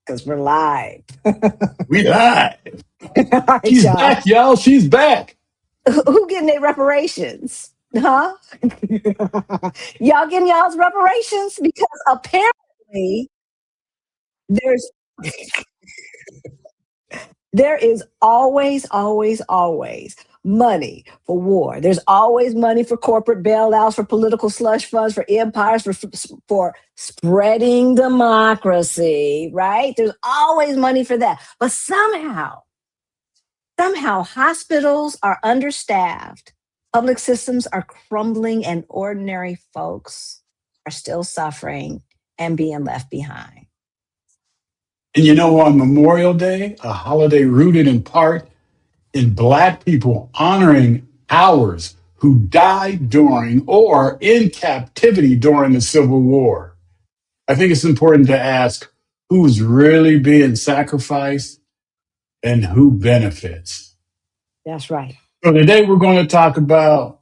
because we're live. We live. All right, She's y'all. back, y'all. She's back. Who getting their reparations? Huh? Y'all getting y'all's reparations? Because apparently there's there is always money for war. There's always money for corporate bailouts, for political slush funds, for empires, for spreading democracy, right? There's always money for that. But somehow hospitals are understaffed, public systems are crumbling, and ordinary folks are still suffering and being left behind. And you know, on Memorial Day, a holiday rooted in part in Black people honoring ours who died during or in captivity during the Civil War, I think it's important to ask who's really being sacrificed and who benefits. That's right. So today we're going to talk about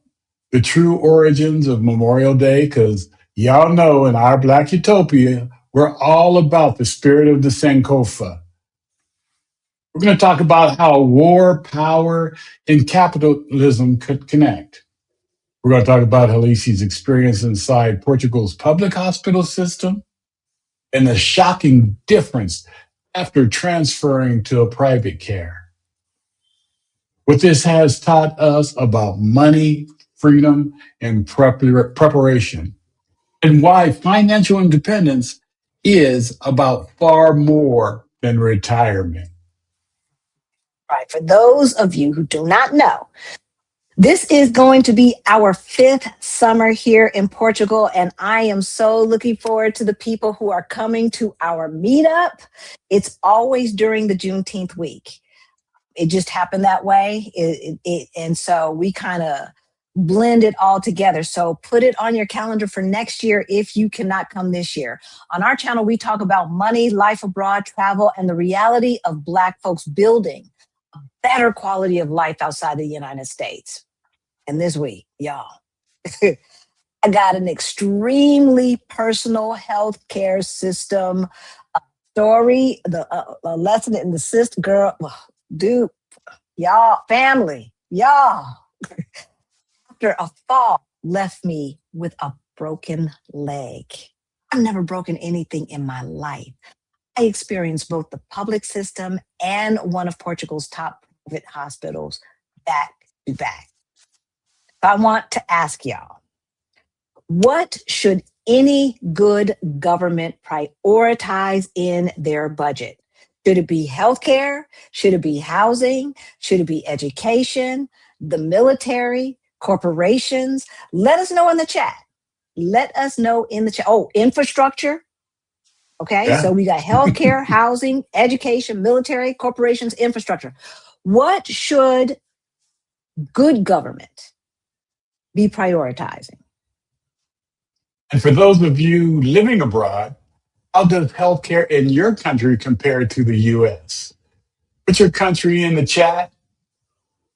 the true origins of Memorial Day because y'all know in our Black Utopia, we're all about the spirit of the Sankofa. We're going to talk about how war, power, and capitalism could connect. We're going to talk about Halici's experience inside Portugal's public hospital system and the shocking difference after transferring to a private care. What this has taught us about money, freedom, and preparation, and why financial independence is about far more than retirement. Right. For those of you who do not know, this is going to be our fifth summer here in Portugal, and I am so looking forward to the people who are coming to our meetup. It's always during the Juneteenth week. It just happened that way. And so we kind of blend it all together. So put it on your calendar for next year if you cannot come this year. On our channel, we talk about money, life abroad, travel, and the reality of Black folks building a better quality of life outside the United States. And this week, y'all, I got an extremely personal healthcare system story, the a lesson in the system, girl, dude, y'all, family, y'all, after a fall, left me with a broken leg. I've never broken anything in my life. I experienced both the public system and one of Portugal's top private hospitals back to back. I want to ask y'all, what should any good government prioritize in their budget? Should it be healthcare? Should it be housing? Should it be education, the military, corporations? Let us know in the chat. Let us know in the chat. Oh, infrastructure. Okay, Yeah. so we got healthcare, housing, education, military, corporations, infrastructure. What should good government be prioritizing? And for those of you living abroad, how does healthcare in your country compare to the US? Put your country in the chat.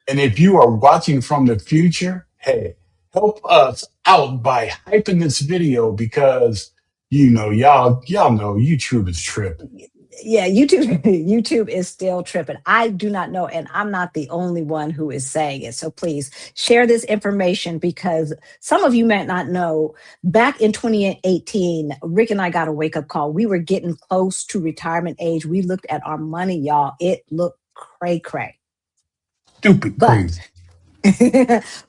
And if you are watching from the future, hey, help us out by hyping this video because y'all know YouTube is tripping. Yeah, YouTube YouTube is still tripping. I do not know, and I'm not the only one who is saying it. So please share this information because some of you might not know. Back in 2018, Rick and I got a wake-up call. We were getting close to retirement age. We looked at our money, y'all. It looked cray-cray. Stupid But crazy.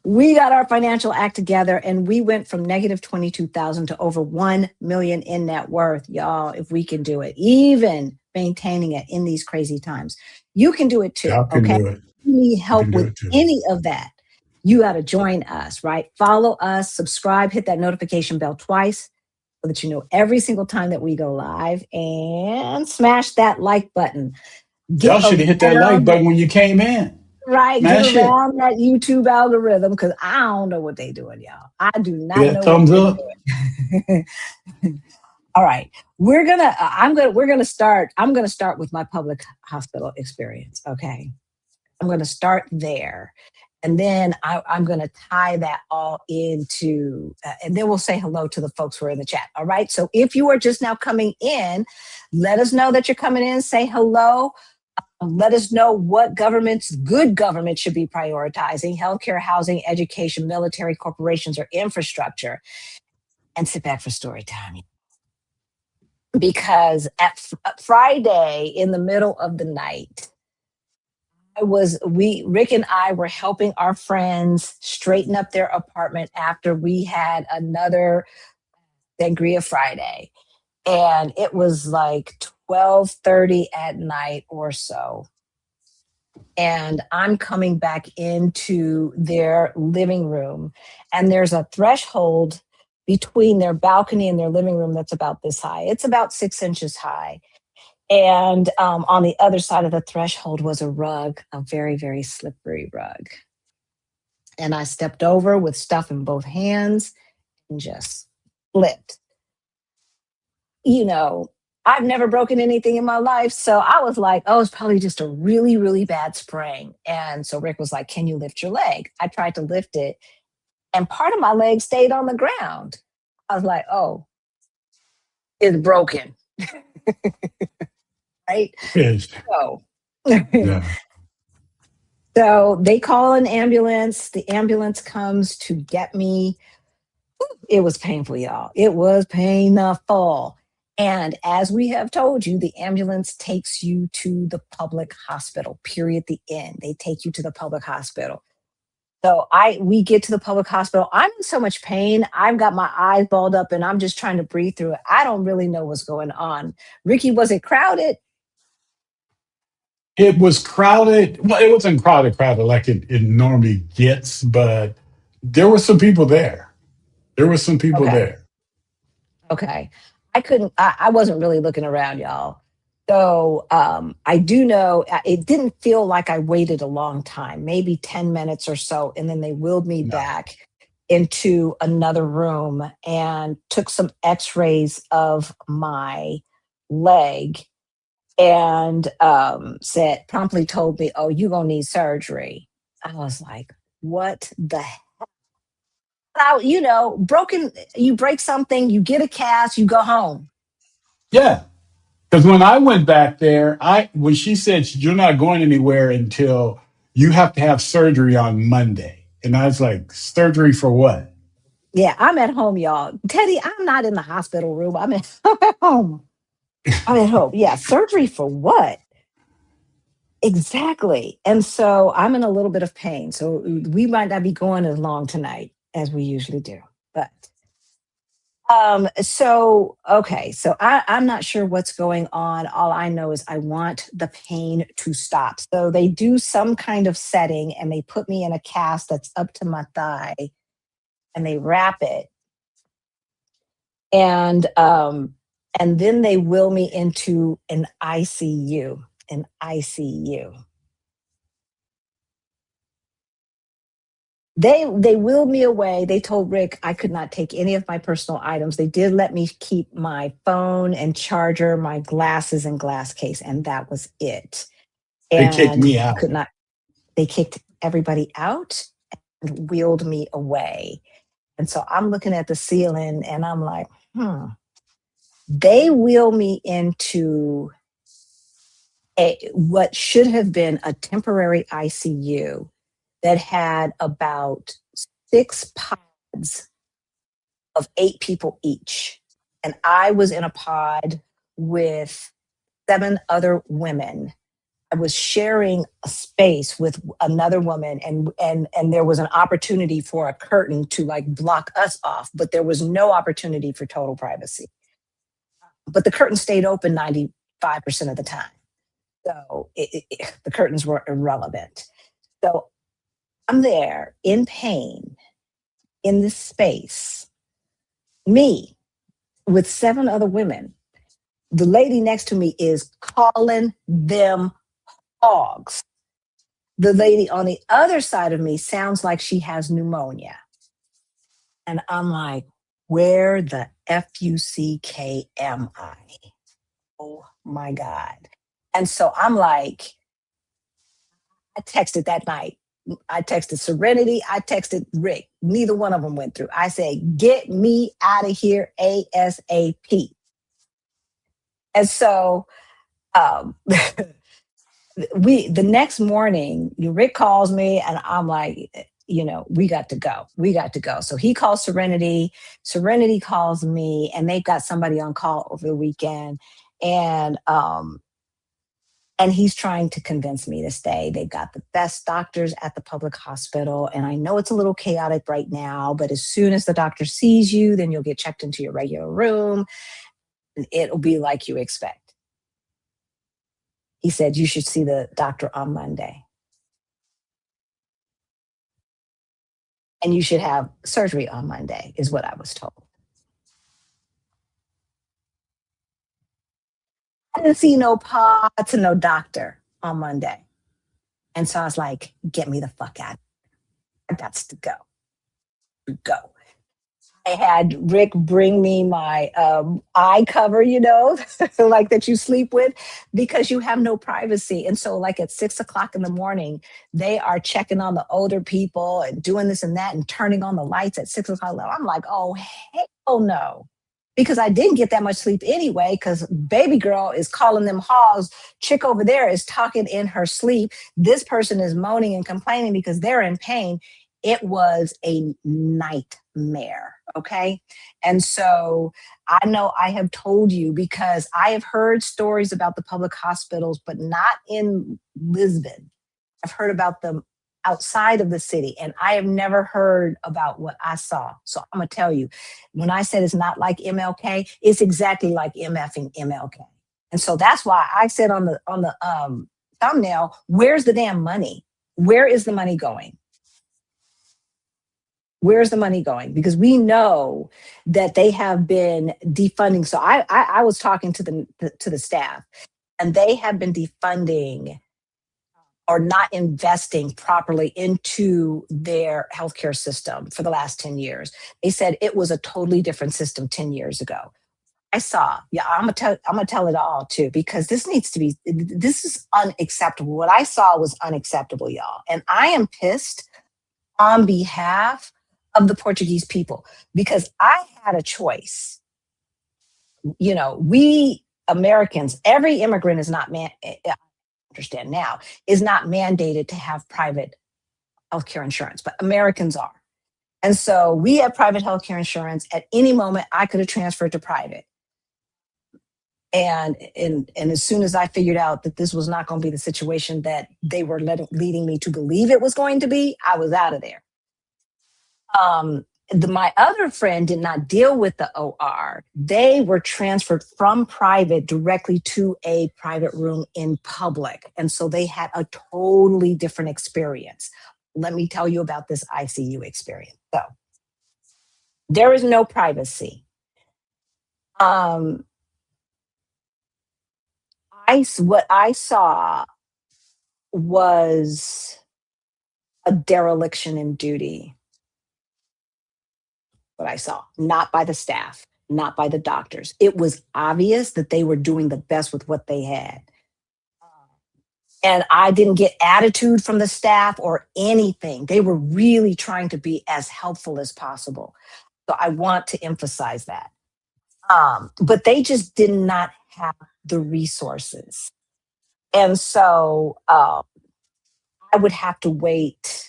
we got our financial act together and we went from negative 22,000 to over 1 million in net worth. Y'all, if we can do it, even maintaining it in these crazy times, you can do it too. Y'all can Okay. do it. You need You can help do with it too. any of that. You got to join us, right? Follow us, subscribe, hit that notification bell twice so that you know every single time that we go live and smash that like button. Get Y'all should have hit that like around button when you came in. Right, get Smash it. around that YouTube algorithm because I don't know what they doing, y'all. I do not Get that know what thumbs they're up. doing. All right, I'm gonna start with my public hospital experience. Okay, I'm gonna start there, And then I'm going to tie that all into, and then we'll say hello to the folks who are in the chat. All right. So if you are just now coming in, let us know that you're coming in, say hello. Let us know what good government should be prioritizing: healthcare, housing, education, military, corporations, or infrastructure. And sit back for story time. Because at Friday in the middle of the night, Rick and I were helping our friends straighten up their apartment after we had another Sangria Friday. And it was like 12:30 at night or so. And I'm coming back into their living room, and there's a threshold between their balcony and their living room that's about this high. It's about 6 inches high. And on the other side of the threshold was a rug, a very, very slippery rug. And I stepped over with stuff in both hands and just slipped. You know, I've never broken anything in my life. So I was like, oh, it's probably just a really, really bad sprain. And so Rick was like, can you lift your leg? I tried to lift it, and part of my leg stayed on the ground. I was like, oh, it's broken. Right. Yes. So, Yeah. so they call an ambulance. The ambulance comes to get me. It was painful, y'all. It was painful. And as we have told you, the ambulance takes you to the public hospital, period, the end. They take you to the public hospital. So we get to the public hospital. I'm in so much pain. I've got my eyes balled up and I'm just trying to breathe through it. I don't really know what's going on. Ricky, was it crowded? It was crowded. Well, it wasn't crowded like it normally gets, but there were some people there. There were some people Okay. there. Okay. I wasn't really looking around, y'all. So I do know it didn't feel like I waited a long time, maybe 10 minutes or so. And then they wheeled me No. back into another room and took some x-rays of my leg and promptly told me, oh, you're going to need surgery. I was like, what the hell? Broken, you break something, you get a cast, you go home. Yeah. Because when I went back there, when she said you're not going anywhere until you have to have surgery on Monday. And I was like, surgery for what? Yeah, I'm at home, y'all. Teddy, I'm not in the hospital room. I'm at home. I'm at home. Yeah, surgery for what? Exactly. And so I'm in a little bit of pain. So we might not be going as long tonight as we usually do. But I'm not sure what's going on. All I know is I want the pain to stop. So they do some kind of setting and they put me in a cast that's up to my thigh and they wrap it. And then they wheel me into an ICU. An ICU. They wheeled me away. They told Rick I could not take any of my personal items. They did let me keep my phone and charger, my glasses and glass case, and that was it. They kicked And me I out. could not. They kicked everybody out and wheeled me away. And so I'm looking at the ceiling and I'm like, They wheel me into what should have been a temporary ICU that had about 6 pods of 8 people each. And I was in a pod with 7 other women. I was sharing a space with another woman, and there was an opportunity for a curtain to like block us off, but there was no opportunity for total privacy. But the curtain stayed open 95% of the time. So the curtains were irrelevant. So I'm there in pain in this space, me with 7 other women. The lady next to me is calling them hogs. The lady on the other side of me sounds like she has pneumonia. And I'm like, where the FUCK am I? Oh my God. And so I'm like, I texted that night. I texted Serenity. I texted Rick. Neither one of them went through. I said, get me out of here ASAP. And so um, the next morning, Rick calls me and I'm like, we got to go. We got to go. So he calls Serenity. Serenity calls me, and they've got somebody on call over the weekend. And and he's trying to convince me to stay. They've got the best doctors at the public hospital. And I know it's a little chaotic right now, but as soon as the doctor sees you, then you'll get checked into your regular room. And it'll be like you expect. He said, you should see the doctor on Monday. And you should have surgery on Monday, is what I was told. I didn't see no pa to no doctor on Monday. And so I was like, get me the fuck out. I got to go. Go. I had Rick bring me my eye cover, like that you sleep with, because you have no privacy. And so, like at 6 o'clock in the morning, they are checking on the older people and doing this and that and turning on the lights at 6 o'clock. I'm like, oh, hell no. Because I didn't get that much sleep anyway, because baby girl is calling them hogs. Chick over there is talking in her sleep. This person is moaning and complaining because they're in pain. It was a nightmare. Okay. And so I know I have told you, because I have heard stories about the public hospitals, but not in Lisbon. I've heard about them outside of the city, and I have never heard about what I saw. So I'm going to tell you, when I said it's not like MLK, it's exactly like MFing MLK. And so that's why I said on the thumbnail, where's the damn money? Where is the money going? Where's the money going? Because we know that they have been defunding. So I was talking to the staff, and they have been defunding or not investing properly into their healthcare system for the last 10 years. They said it was a totally different system 10 years ago. I saw, yeah, I'm gonna tell it all too, because this is unacceptable. What I saw was unacceptable, y'all. And I am pissed on behalf of the Portuguese people, because I had a choice. We Americans, every immigrant is not understand now, is not mandated to have private healthcare insurance, but Americans are. And so we have private healthcare insurance. At any moment, I could have transferred to private. And as soon as I figured out that this was not going to be the situation that they were leading me to believe it was going to be, I was out of there. My other friend did not deal with the OR. They were transferred from private directly to a private room in public. And so they had a totally different experience. Let me tell you about this ICU experience. So there is no privacy. What I saw was a dereliction in duty. What I saw, not by the staff, not by the doctors. It was obvious that they were doing the best with what they had. And I didn't get attitude from the staff or anything. They were really trying to be as helpful as possible. So I want to emphasize that. But they just did not have the resources. And so I would have to wait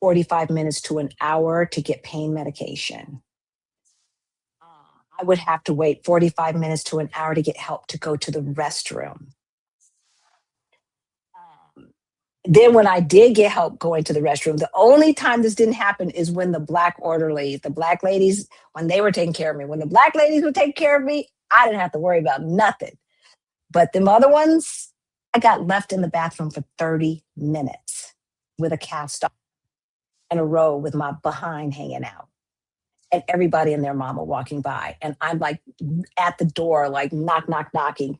45 minutes to an hour to get pain medication. I would have to wait 45 minutes to an hour to get help to go to the restroom. Then when I did get help going to the restroom, the only time this didn't happen is when the black orderlies, the black ladies, when they were taking care of me. When the black ladies would take care of me, I didn't have to worry about nothing. But them other ones, I got left in the bathroom for 30 minutes with a cast off and a row with my behind hanging out. And everybody and their mama walking by. And I'm like at the door, like knocking,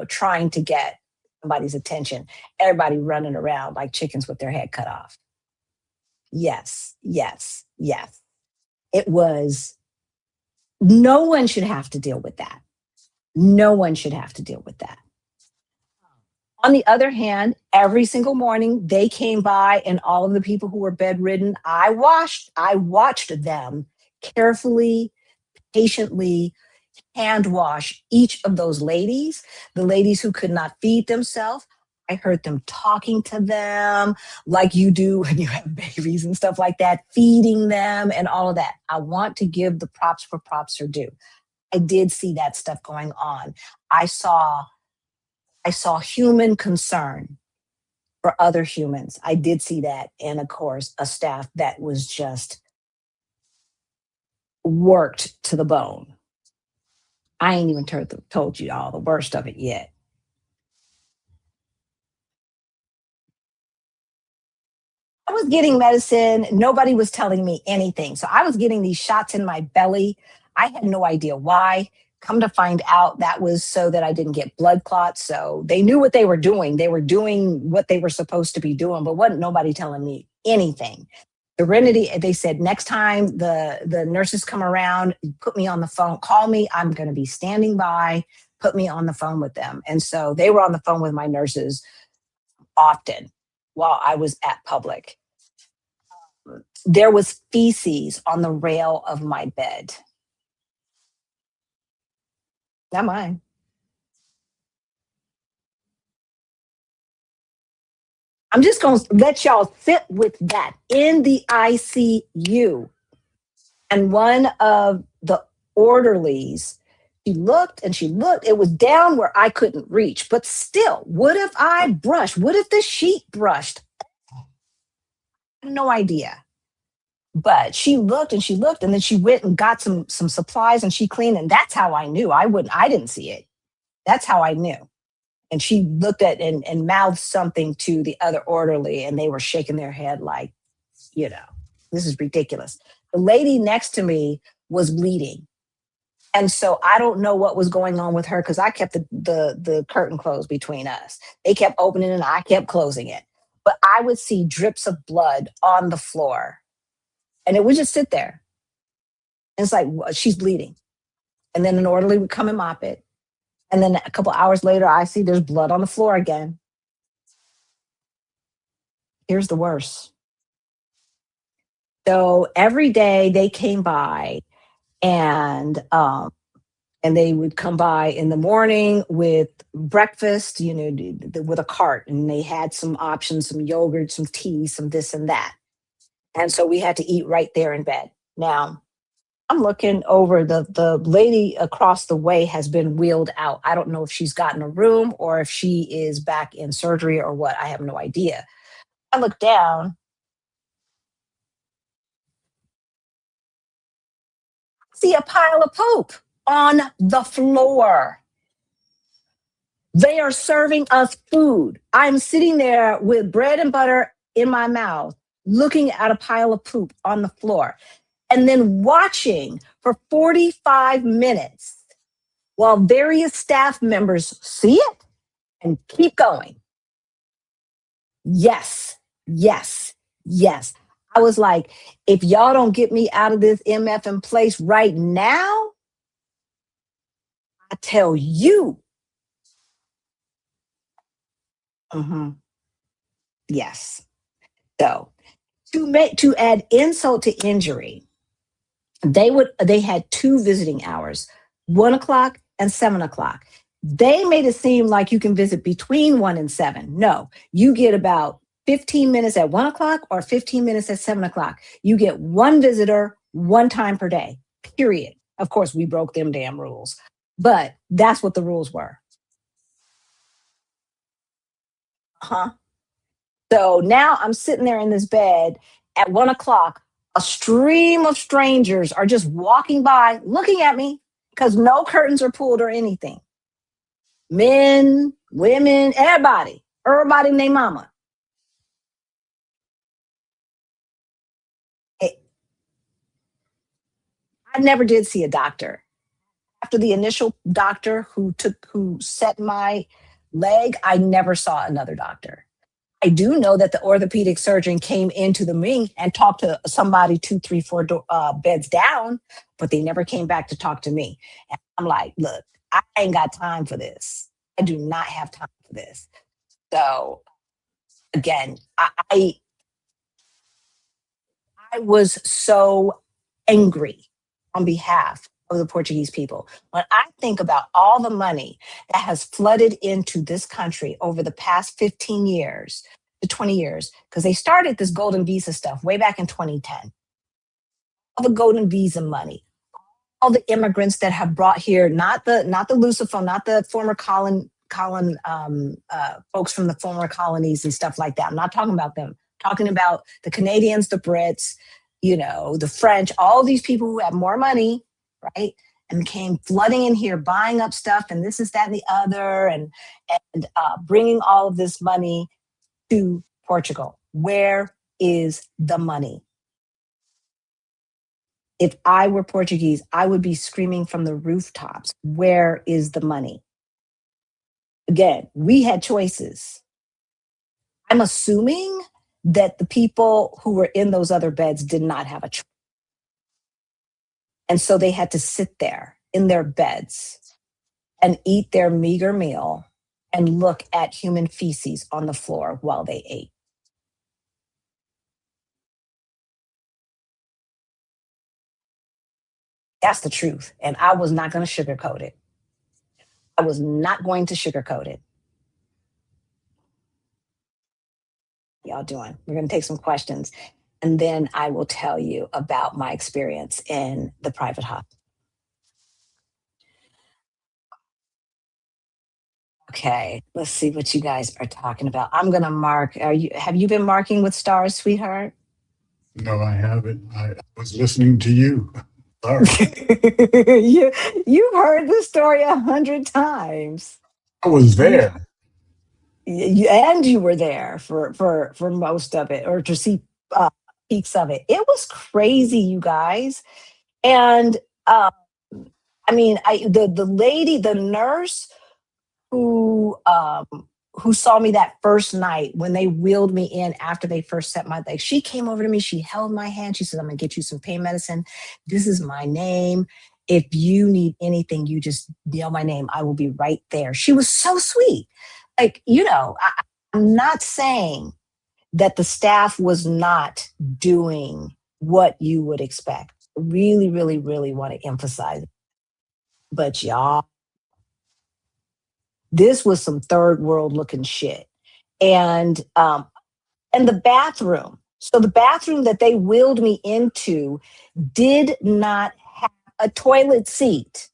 trying to get somebody's attention. Everybody running around like chickens with their head cut off. Yes, yes, yes. It was, no one should have to deal with that. No one should have to deal with that. On the other hand, every single morning they came by and all of the people who were bedridden, I watched them carefully, patiently hand wash each of those ladies, the ladies who could not feed themselves. I heard them talking to them like you do when you have babies and stuff like that, feeding them and all of that. I want to give the props where props are due. I did see that stuff going on. I saw I saw human concern for other humans. I did see that. And of course, a staff that was just worked to the bone. I ain't even told you all the worst of it yet. I was getting medicine. Nobody was telling me anything. So I was getting these shots in my belly. I had no idea why. Come to find out, that was so that I didn't get blood clots. So they knew what they were doing. They were doing what they were supposed to be doing, but wasn't nobody telling me anything. Serenity, they said next time the nurses come around, put me on the phone, call me. I'm going to be standing by. Put me on the phone with them. And so they were on the phone with my nurses often while I was at public. There was feces on the rail of my bed. Not mine. I'm just going to let y'all sit with that in the ICU. And one of the orderlies, she looked and she looked. It was down where I couldn't reach. But still, what if I brushed? What if the sheet brushed? No idea. But she looked and she looked, and then she went and got some supplies and she cleaned. And that's how I knew. I didn't see it. That's how I knew. And she looked at and mouthed something to the other orderly, and they were shaking their head like, you know, this is ridiculous. The lady next to me was bleeding. And so I don't know what was going on with her because I kept the curtain closed between us. They kept opening and I kept closing it. But I would see drips of blood on the floor, and it would just sit there. And it's like, she's bleeding. And then an orderly would come and mop it. And then a couple hours later, I see there's blood on the floor again. Here's the worst. So every day they came by, and and they would come by in the morning with breakfast, you know, with a cart, and they had some options, some yogurt, some tea, some this and that. And so we had to eat right there in bed. Now, I'm looking over, the lady across the way has been wheeled out. I don't know if she's gotten a room or if she is back in surgery or what. I have no idea. I look down, see a pile of poop on the floor. They are serving us food. I'm sitting there with bread and butter in my mouth, looking at a pile of poop on the floor, and then watching for 45 minutes while various staff members see it and keep going. Yes, yes, yes. I was like, if y'all don't get me out of this MF in place right now, I tell you. Mhm. Yes. So to add insult to injury, they had two visiting hours, 1 o'clock and 7 o'clock. They made it seem like you can visit between 1 and 7. No, you get about 15 minutes at 1 o'clock or 15 minutes at 7 o'clock. You get one visitor one time per day, period. Of course, we broke them damn rules, but that's what the rules were. Huh? So now I'm sitting there in this bed at 1 o'clock. A stream of strangers are just walking by, looking at me because no curtains are pulled or anything. Men, women, everybody and their mama. Eh, I never did see a doctor. After the initial doctor who set my leg, I never saw another doctor. I do know that the orthopedic surgeon came into the ring and talked to somebody two, three, four beds down, but they never came back to talk to me. And I'm like, look, I ain't got time for this. I do not have time for this. So again, I was so angry on behalf of the Portuguese people. When I think about all the money that has flooded into this country over the past 15 years to 20 years, because they started this golden visa stuff way back in 2010, all the golden visa money, all the immigrants that have brought here, not the Lusophone, not the former folks from the former colonies and stuff like that. I'm not talking about them. I'm talking about the Canadians, the Brits, the French, all these people who have more money, right? And came flooding in here, buying up stuff, and this is that and the other, and bringing all of this money to Portugal. Where is the money? If I were Portuguese, I would be screaming from the rooftops, where is the money? Again, we had choices. I'm assuming that the people who were in those other beds did not have a choice. And so they had to sit there in their beds and eat their meager meal and look at human feces on the floor while they ate. That's the truth. And I was not going to sugarcoat it. I was not going to sugarcoat it. Y'all doing? We're going to take some questions, and then I will tell you about my experience in the private hospital. Okay, let's see what you guys are talking about. I'm going to mark. Have you been marking with stars, sweetheart? No, I haven't. I was listening to you. Sorry. You've heard the story 100 times. I was You, there. and you were there for most of it, or to see uh, peaks of it. It was crazy, you guys. And uh, I mean, the lady, the nurse who saw me that first night when they wheeled me in after they first set my leg. She came over to me. She held my hand. She said, "I'm gonna get you some pain medicine. This is my name. If you need anything, you just yell my name. I will be right there." She was so sweet. Like, I'm not saying that the staff was not doing what you would expect. Really, really, really want to emphasize it. But y'all, this was some third world looking shit. And the bathroom. So the bathroom that they wheeled me into did not have a toilet seat.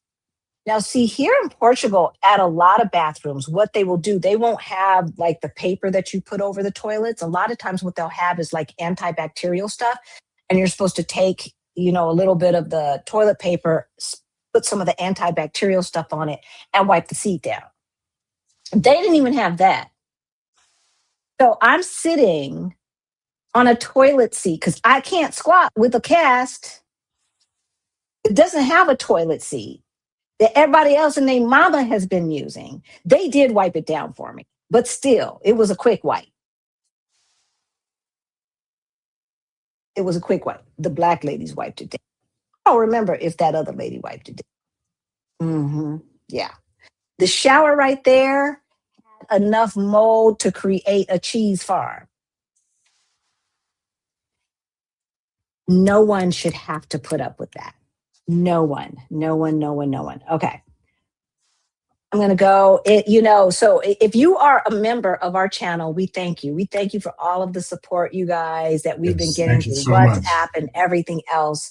Now, see, here in Portugal, at a lot of bathrooms, what they will do, they won't have like the paper that you put over the toilets. A lot of times, what they'll have is like antibacterial stuff. And you're supposed to take, a little bit of the toilet paper, put some of the antibacterial stuff on it, and wipe the seat down. They didn't even have that. So I'm sitting on a toilet seat because I can't squat with a cast. It doesn't have a toilet seat that everybody else and their mama has been using. They did wipe it down for me, but still, it was a quick wipe. It was a quick wipe. The black ladies wiped it down. I don't remember if that other lady wiped it down. Yeah. The shower right there, enough mold to create a cheese farm. No one should have to put up with that. No one, no one, no one, no one. Okay. I'm going to go. So if you are a member of our channel, we thank you. We thank you for all of the support, you guys, that we've been Yes, getting thank you through so much. WhatsApp and everything else.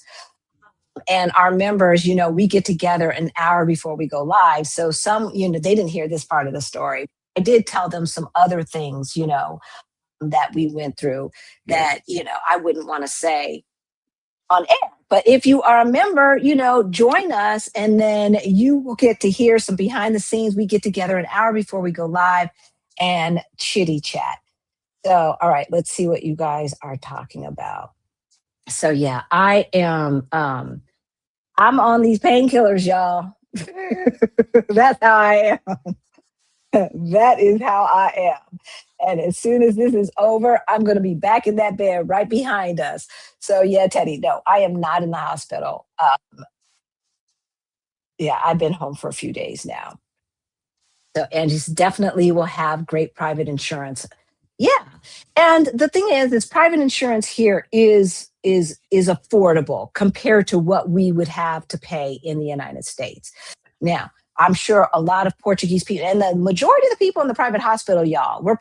And our members, we get together an hour before we go live. So some, they didn't hear this part of the story. I did tell them some other things, that we went through that, I wouldn't want to say on air. But if you are a member, join us, and then you will get to hear some behind the scenes. We get together an hour before we go live and chitty chat. So, all right, let's see what you guys are talking about. So yeah, I'm on these painkillers, y'all. That's how I am. That is how I am. And as soon as this is over, I'm going to be back in that bed right behind us. So, yeah, Teddy, no, I am not in the hospital. Yeah, I've been home for a few days now. So, and he definitely will have great private insurance. Yeah. And the thing is private insurance here is affordable compared to what we would have to pay in the United States. Now, I'm sure a lot of Portuguese people, and the majority of the people in the private hospital, y'all, were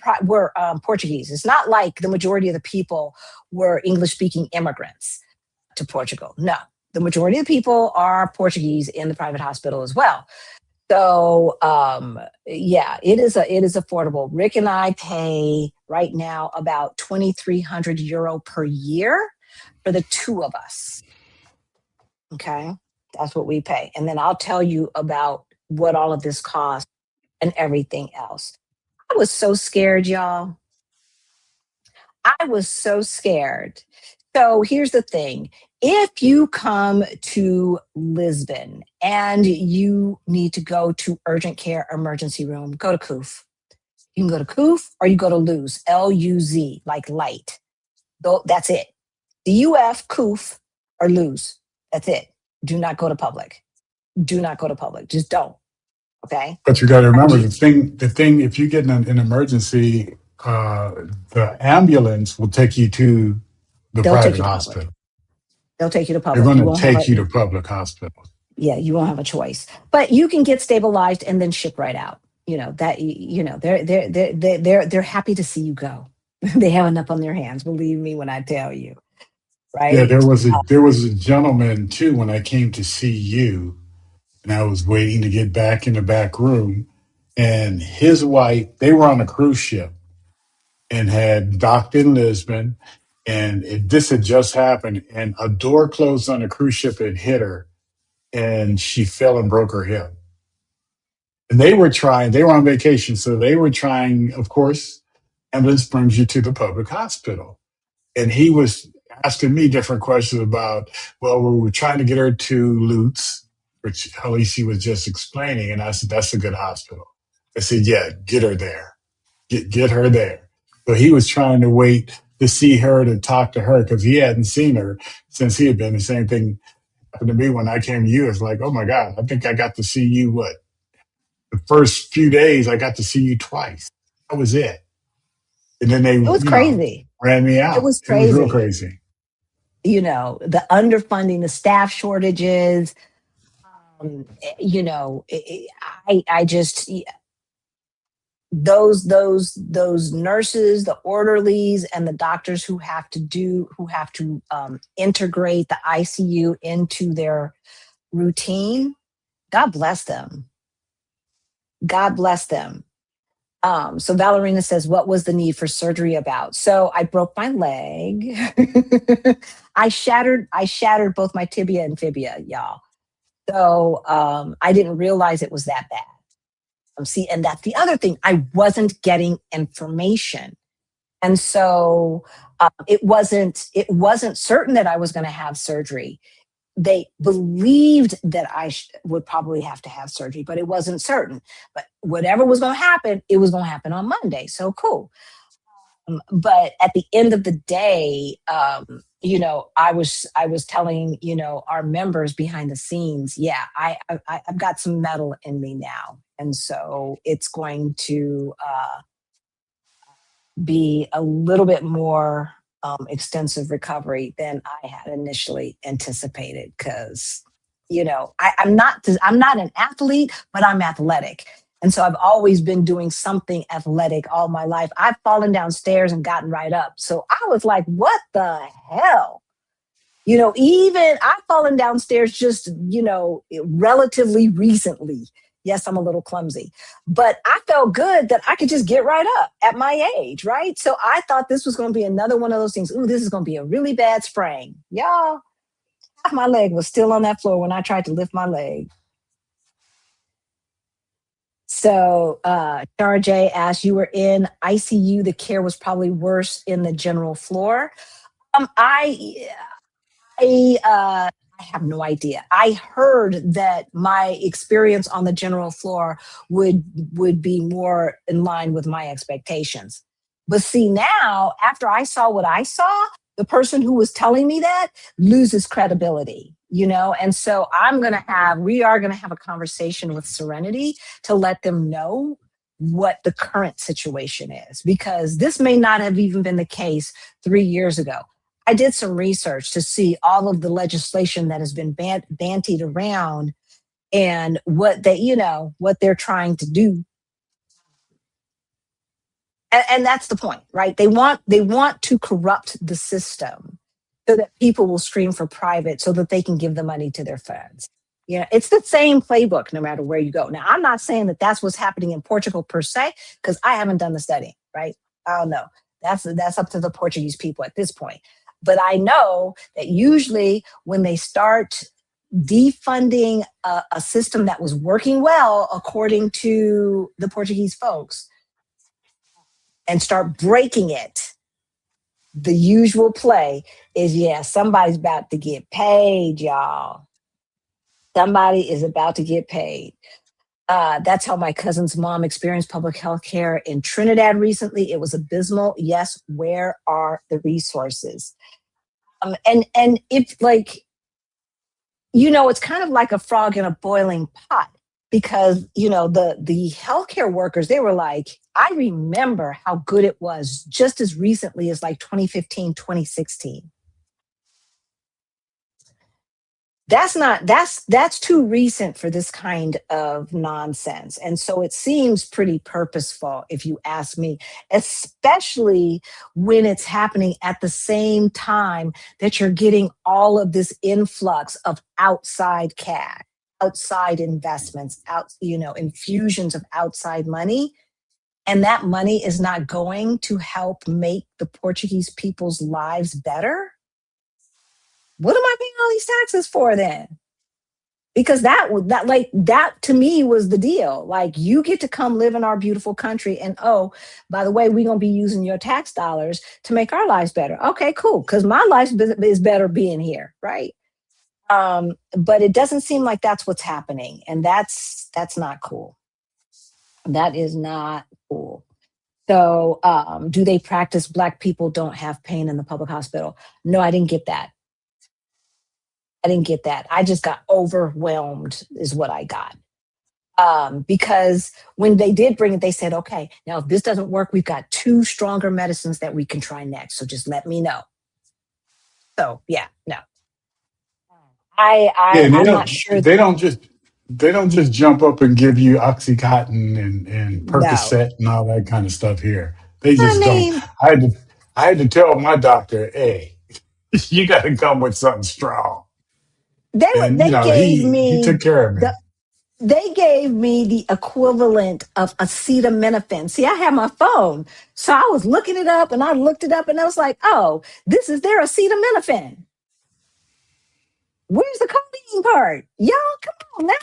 Portuguese. It's not like the majority of the people were English speaking immigrants to Portugal. No, the majority of the people are Portuguese in the private hospital as well. So yeah, it is affordable. Rick and I pay right now about 2,300 euro per year for the two of us. Okay, that's what we pay, and then I'll tell you about what all of this costs and everything else. I was so scared, y'all. I was so scared. So here's the thing. If you come to Lisbon and you need to go to urgent care emergency room, go to COOF. You can go to COOF or you go to Luz, Luz, like light. That's it. CUF, COOF, or Luz. That's it. Do not go to public. Do not go to public. Just don't. Okay. But you got to Charge remember you. the thing. If you get in an emergency, uh, the ambulance will take you to the They'll take private you to public. hospital. They'll take you to They're public. going You to won't have take a you to public hospitals. yeah, you won't have a choice. But you can get stabilized and then ship right out. They're happy to see you go. They have enough on their hands, believe me when I tell you, Yeah, right? there was a gentleman too when I came to see you, and I was waiting to get back in the back room, and his wife, they were on a cruise ship and had docked in Lisbon, and this had just happened, and a door closed on the cruise ship and hit her, and she fell and broke her hip. And they were on vacation, so they were trying, of course, ambulance brings you to the public hospital. And he was asking me different questions about, well, we were trying to get her to Lutz, which Halisi was just explaining. And I said, that's a good hospital. I said, yeah, get her there. Get her there. So he was trying to wait to see her to talk to her because he hadn't seen her since he had been. The same thing happened to me when I came to you. It's like, oh my God, I think I got to see you the first few days I got to see you twice. That was it. And then they, It was crazy. ran me It out. was It was real crazy. crazy. The underfunding, the staff shortages. Um, I just those nurses, the orderlies, and the doctors who have to integrate the ICU into their routine. God bless them. God bless them. So Valerina says, what was the need for surgery about? So I broke my leg. I shattered both my tibia and fibia, y'all. So I didn't realize it was that bad. See, and that's the other thing. I wasn't getting information. And so it wasn't certain that I was going to have surgery. They believed that would probably have to have surgery, but it wasn't certain. But whatever was going to happen, it was going to happen on Monday. So cool. But at the end of the day, I was telling our members behind the scenes, yeah, I've got some metal in me now, and so it's going to be a little bit more extensive recovery than I had initially anticipated. Because I'm not an athlete, but I'm athletic, and so I've always been doing something athletic all my life. I've fallen downstairs and gotten right up. So I was like, "What the hell?" Even I've fallen downstairs just relatively recently. Yes, I'm a little clumsy, but I felt good that I could just get right up at my age, right? So I thought this was going to be another one of those things. Ooh, this is going to be a really bad sprain. Y'all, half my leg was still on that floor when I tried to lift my leg. So Chara J asked, you were in ICU. The care was probably worse in the general floor. Um, I I have no idea. I heard that my experience on the general floor would be more in line with my expectations. But see now, after I saw what I saw, the person who was telling me that loses credibility, and so we are going to have a conversation with Serenity to let them know what the current situation is, because this may not have even been the case 3 years ago. I did some research to see all of the legislation that has been bantied around and what they're trying to do. And that's the point, right? They want to corrupt the system so that people will scream for private so that they can give the money to their friends. It's the same playbook no matter where you go. Now, I'm not saying that that's what's happening in Portugal per se, because I haven't done the study, right? I don't know. That's up to the Portuguese people at this point. But I know that usually when they start defunding a system that was working well, according to the Portuguese folks, and start breaking it, the usual play is, yeah, somebody's about to get paid, y'all. Somebody is about to get paid. That's how my cousin's mom experienced public health care in Trinidad recently. It was abysmal. Yes, where are the resources? And if, like, it's kind of like a frog in a boiling pot, because the healthcare workers, they were like, I remember how good it was just as recently as like 2015, 2016. That's too recent for this kind of nonsense. And so it seems pretty purposeful, if you ask me, especially when it's happening at the same time that you're getting all of this influx of outside cash, outside investments, infusions of outside money. And that money is not going to help make the Portuguese people's lives better. What am I paying all these taxes for then? Because that to me was the deal. Like, you get to come live in our beautiful country, and oh, by the way, we're gonna be using your tax dollars to make our lives better. Okay, cool, because my life is better being here, right? But it doesn't seem like that's what's happening, and that's not cool. That is not cool. So, do they practice Black people don't have pain in the public hospital? No, I didn't get that. I didn't get that. I just got overwhelmed, is what I got. Because when they did bring it, they said, okay, now if this doesn't work, we've got two stronger medicines that we can try next. So just let me know. So yeah, no. Yeah, and I'm not sure. they don't just jump up and give you Oxycontin and No. Percocet and all that kind of stuff here. They I just don't. mean, I had to tell my doctor, hey, you got to come with something strong. And they gave he took me care of me. the they gave me the equivalent of acetaminophen. See, I have my phone. So I was looking it up, and I looked it up, and I was like, oh, this is their acetaminophen. Where's the codeine part? Y'all, come on now.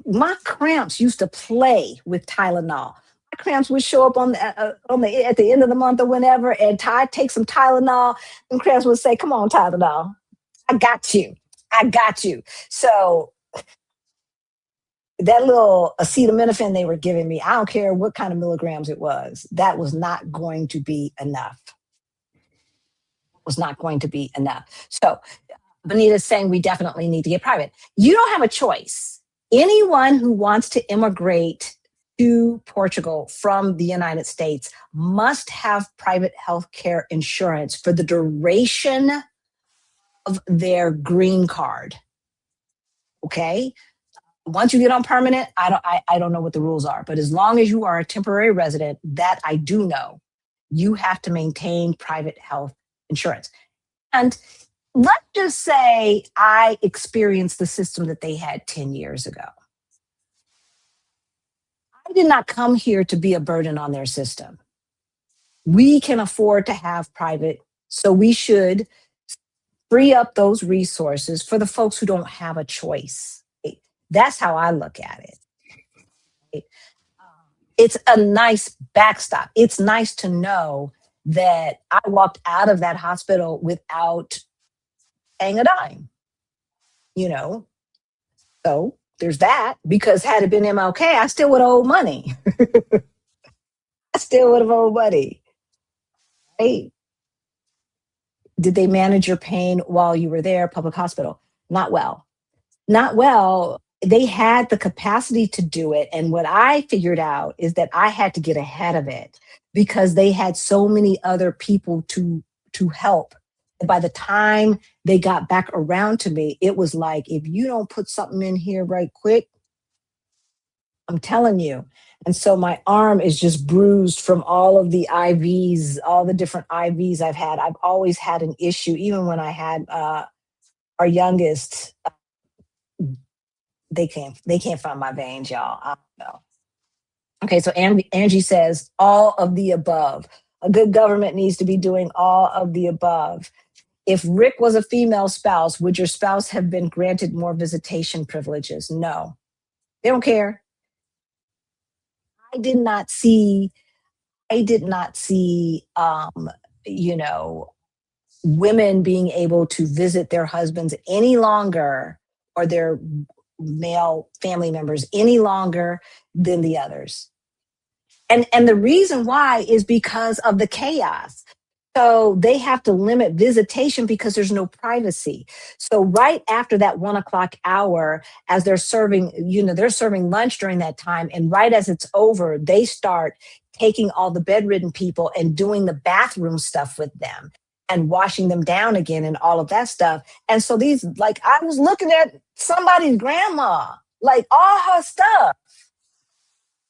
My cramps used to play with Tylenol. My cramps would show up on the at the end of the month or whenever, and I'd take some Tylenol, and cramps would say, "Come on, Tylenol, I got you, I got you." So that little acetaminophen they were giving me, I don't care what kind of milligrams it was, that was not going to be enough. Was not going to be enough. So Benita's saying we definitely need to get private. You don't have a choice. Anyone who wants to immigrate to Portugal from the United States must have private health care insurance for the duration of their green card. Okay? Once you get on permanent, I don't know what the rules are, but as long as you are a temporary resident, that I do know, you have to maintain private health insurance. And let's just say I experienced the system that they had 10 years ago. I did not come here to be a burden on their system. We can afford to have private, so we should free up those resources for the folks who don't have a choice. That's how I look at it. It's a nice backstop. It's nice to know that I walked out of that hospital without paying a dime, you know? So there's that, because had it been MLK, I still would have owed money. I still would have owed money. Right? Did they manage your pain while you were there? Public hospital? Not well. Not well. They had the capacity to do it. And what I figured out is that I had to get ahead of it because they had so many other people to help. And by the time they got back around to me, it was like, if you don't put something in here right quick, I'm telling you. And so my arm is just bruised from all of the IVs, all the different IVs I've had. I've always had an issue, even when I had our youngest. They can't find my veins, y'all. I don't know. Okay, so Angie says all of the above. A good government needs to be doing all of the above. If Rick was a female spouse, would your spouse have been granted more visitation privileges? No, they don't care. I did not see. I did not see. You know, women being able to visit their husbands any longer, or their male family members any longer than the others. And the reason why is because of the chaos. So they have to limit visitation because there's no privacy. So right after that 1 o'clock hour, as they're serving lunch during that time. And right as it's over, they start taking all the bedridden people and doing the bathroom stuff with them and washing them down again and all of that stuff. And so these, like, I was looking at somebody's grandma, like all her stuff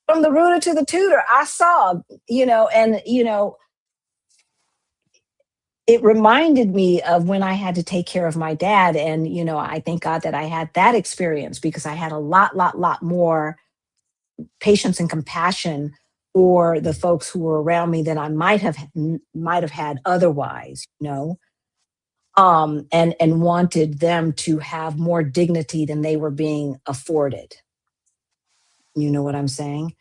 from the rooter to the tutor. I saw, and it reminded me of when I had to take care of my dad. And, I thank God that I had that experience because I had a lot more patience and compassion for the folks who were around me than I might have had otherwise, and wanted them to have more dignity than they were being afforded. You know what I'm saying?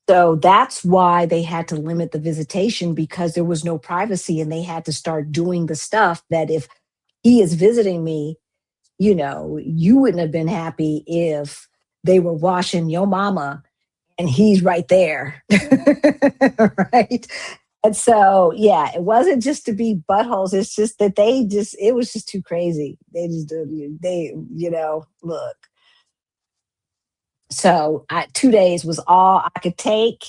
So that's why they had to limit the visitation, because there was no privacy and they had to start doing the stuff that if he is visiting me, you wouldn't have been happy if they were washing your mama and he's right there. Right. And so, yeah, it wasn't just to be buttholes. It's just that it was just too crazy. Look. So 2 days was all I could take.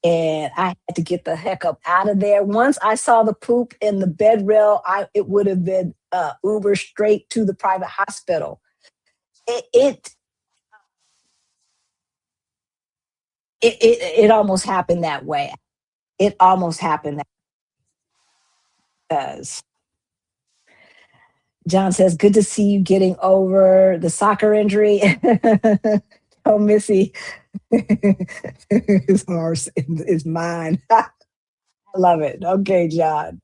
And I had to get the heck up out of there. Once I saw the poop in the bed rail, it would have been Uber straight to the private hospital. It it almost happened that way. It almost happened that does. John says, "Good to see you getting over the soccer injury." Oh, Missy, his horse is mine. I love it. Okay, John.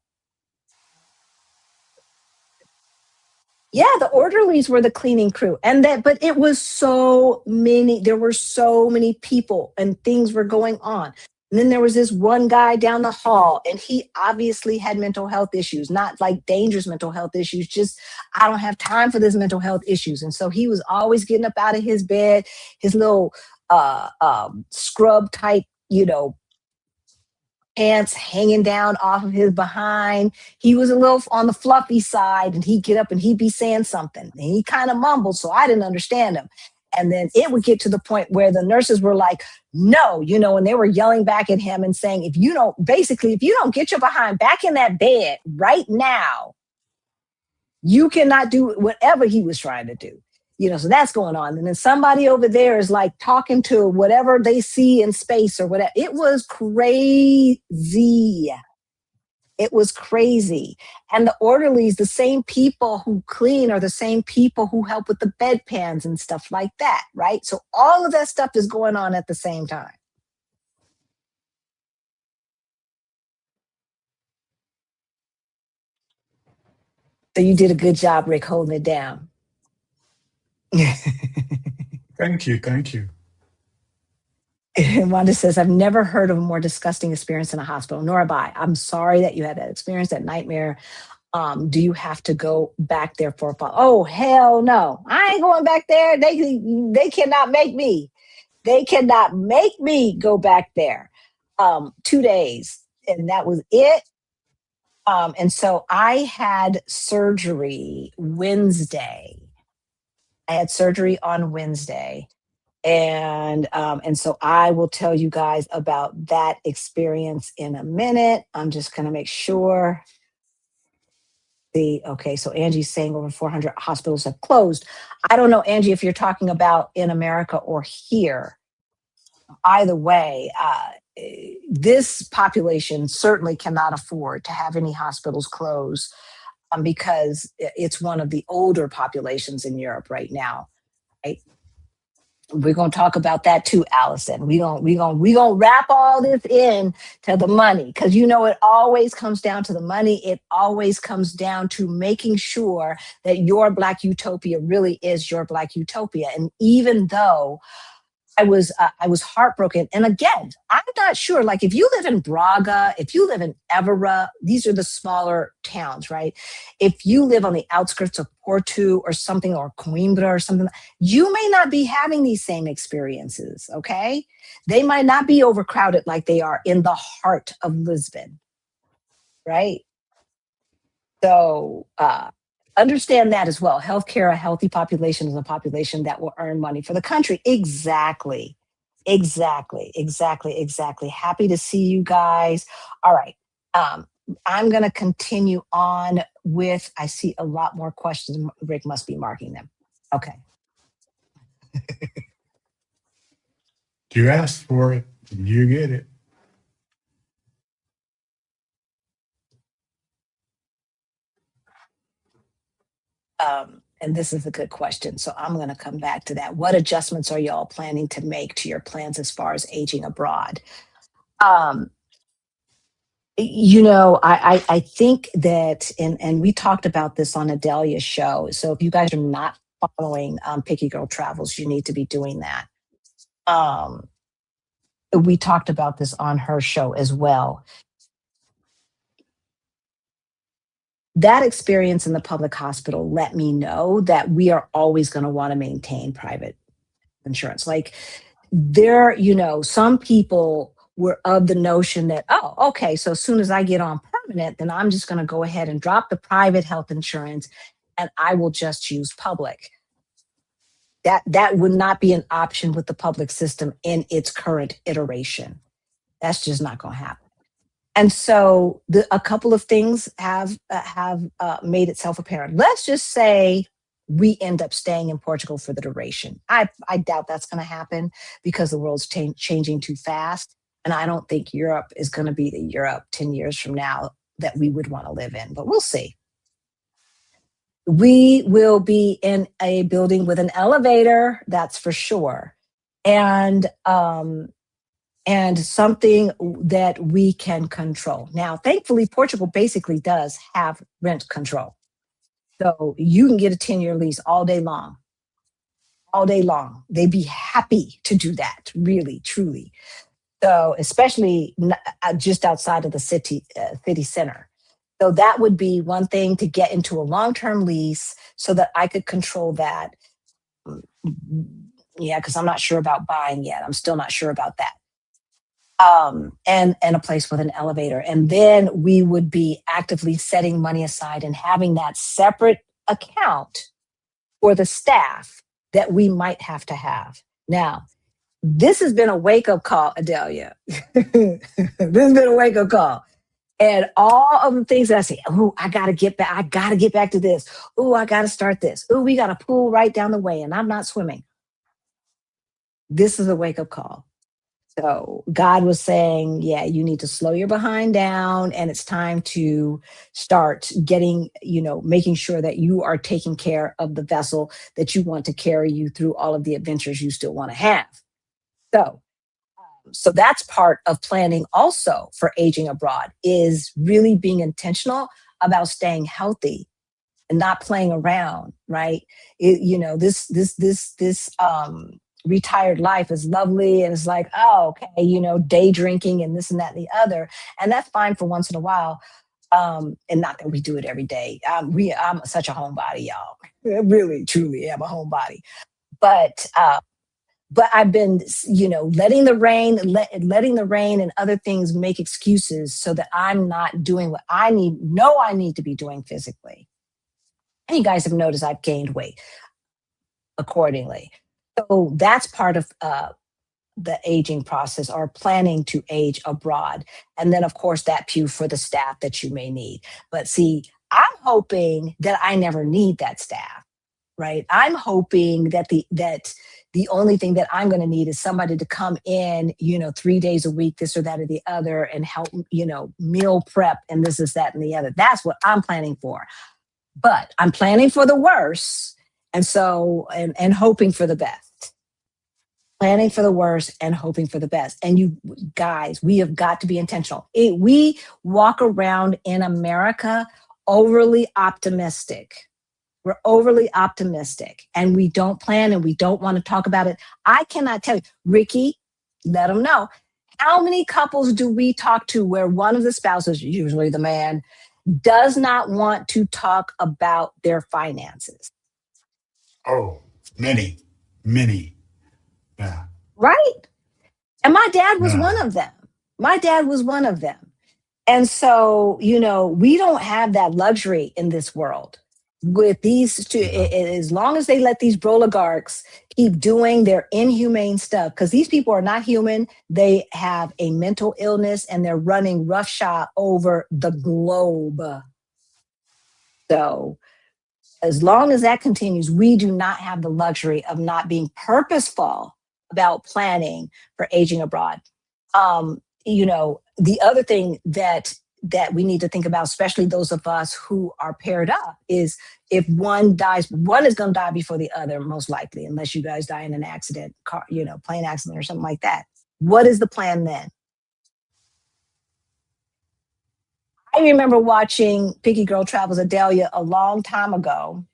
Yeah, the orderlies were the cleaning crew. But it was there were so many people and things were going on. And then there was this one guy down the hall, and he obviously had mental health issues, not like dangerous mental health issues, just I don't have time for this mental health issues. And so he was always getting up out of his bed, his little scrub type, pants hanging down off of his behind. He was a little on the fluffy side, and he'd get up and he'd be saying something. And he kind of mumbled, so I didn't understand him. And then it would get to the point where the nurses were like, no, and they were yelling back at him and saying, if you don't get your behind back in that bed right now, you cannot do whatever he was trying to do. So that's going on. And then somebody over there is like talking to whatever they see in space or whatever. It was crazy. It was crazy. And the orderlies, the same people who clean are the same people who help with the bedpans and stuff like that, right? So all of that stuff is going on at the same time. So you did a good job, Rick, holding it down. Thank you. Thank you. Wanda says, I've never heard of a more disgusting experience in a hospital, nor have I. I'm sorry that you had that experience, that nightmare. Do you have to go back there for a follow? Oh, hell no. I ain't going back there. They cannot make me. They cannot make me go back there. 2 days. And that was it. And so I had surgery Wednesday. I had surgery on Wednesday. And so I will tell you guys about that experience in a minute. I'm just going to make sure. Okay, so Angie's saying over 400 hospitals have closed. I don't know, Angie, if you're talking about in America or here. Either way, this population certainly cannot afford to have any hospitals close, because it's one of the older populations in Europe right now. Right? We're gonna talk about that too, Allison. We gonna wrap all this in to the money, because you know it always comes down to the money. It always comes down to making sure that your Black utopia really is your Black utopia. And even though I was heartbroken. And again, I'm not sure. Like if you live in Braga, if you live in Évora, these are the smaller towns, right? If you live on the outskirts of Porto or something, or Coimbra or something, you may not be having these same experiences. Okay, they might not be overcrowded like they are in the heart of Lisbon, right? So understand that as well. Healthcare, a healthy population is a population that will earn money for the country. Exactly. Exactly. Exactly. Exactly. Happy to see you guys. All right. Um, I'm going to continue on with, I see a lot more questions. Rick must be marking them. Okay. You asked for it, you get it. And this is a good question. So I'm going to come back to that. What adjustments are y'all planning to make to your plans as far as aging abroad? Um, I think that, and we talked about this on Adelia's show. So if you guys are not following Picky Girl Travels, you need to be doing that. Um, we talked about this on her show as well. That experience in the public hospital let me know that we are always going to want to maintain private insurance. Like some people were of the notion that, oh, okay, so as soon as I get on permanent, then I'm just going to go ahead and drop the private health insurance and I will just use public. That would not be an option with the public system in its current iteration. That's just not going to happen. And so a couple of things have made itself apparent. Let's just say we end up staying in Portugal for the duration. I doubt that's going to happen because the world's changing too fast. And I don't think Europe is going to be the Europe 10 years from now that we would want to live in, but we'll see. We will be in a building with an elevator, that's for sure. And something that we can control. Now, thankfully, Portugal basically does have rent control. So you can get a 10-year lease all day long, all day long. They'd be happy to do that, really, truly. So, especially just outside of the city center. So that would be one thing, to get into a long-term lease so that I could control that. Yeah, because I'm not sure about buying yet. I'm still not sure about that. And a place with an elevator. And then we would be actively setting money aside and having that separate account for the staff that we might have to have. Now, this has been a wake up call, Adelia. This has been a wake up call. And all of the things that I say, oh, I got to get back. I got to get back to this. Oh, I got to start this. Oh, we got a pool right down the way and I'm not swimming. This is a wake up call. So God was saying, yeah, you need to slow your behind down and it's time to start getting, making sure that you are taking care of the vessel that you want to carry you through all of the adventures you still want to have. So that's part of planning also for aging abroad, is really being intentional about staying healthy and not playing around, right? This retired life is lovely and it's like, oh, okay, day drinking and this and that and the other, and that's fine for once in a while. And not that we do it every day. I'm such a homebody, y'all. Really, truly am a homebody. But but I've been, letting the rain and other things make excuses so that I'm not doing what I need to be doing physically. And you guys have noticed I've gained weight accordingly. So that's part of the aging process, or planning to age abroad. And then, of course, that pew for the staff that you may need. But see, I'm hoping that I never need that staff, right? I'm hoping that the only thing that I'm going to need is somebody to come in, 3 days a week, this or that or the other, and help, meal prep and this is that and the other. That's what I'm planning for. But I'm planning for the worst, and hoping for the best. Planning for the worst and hoping for the best. And you guys, we have got to be intentional. We walk around in America overly optimistic. We're overly optimistic, and we don't plan, and we don't want to talk about it. I cannot tell you, Ricky, let them know. How many couples do we talk to where one of the spouses, usually the man, does not want to talk about their finances? Oh, many, many. Yeah. Right? And my dad was one Yeah. of them. My dad was one of them. And so, we don't have that luxury in this world. With these two, Yeah. as long as they let these oligarchs keep doing their inhumane stuff, because these people are not human, they have a mental illness and they're running roughshod over the globe. So, as long as that continues, we do not have the luxury of not being purposeful about planning for aging abroad. The other thing that we need to think about, especially those of us who are paired up, is if one dies, one is going to die before the other, most likely, unless you guys die in an accident, plane accident or something like that. What is the plan then? I remember watching Picky Girl Travels Adelia a long time ago,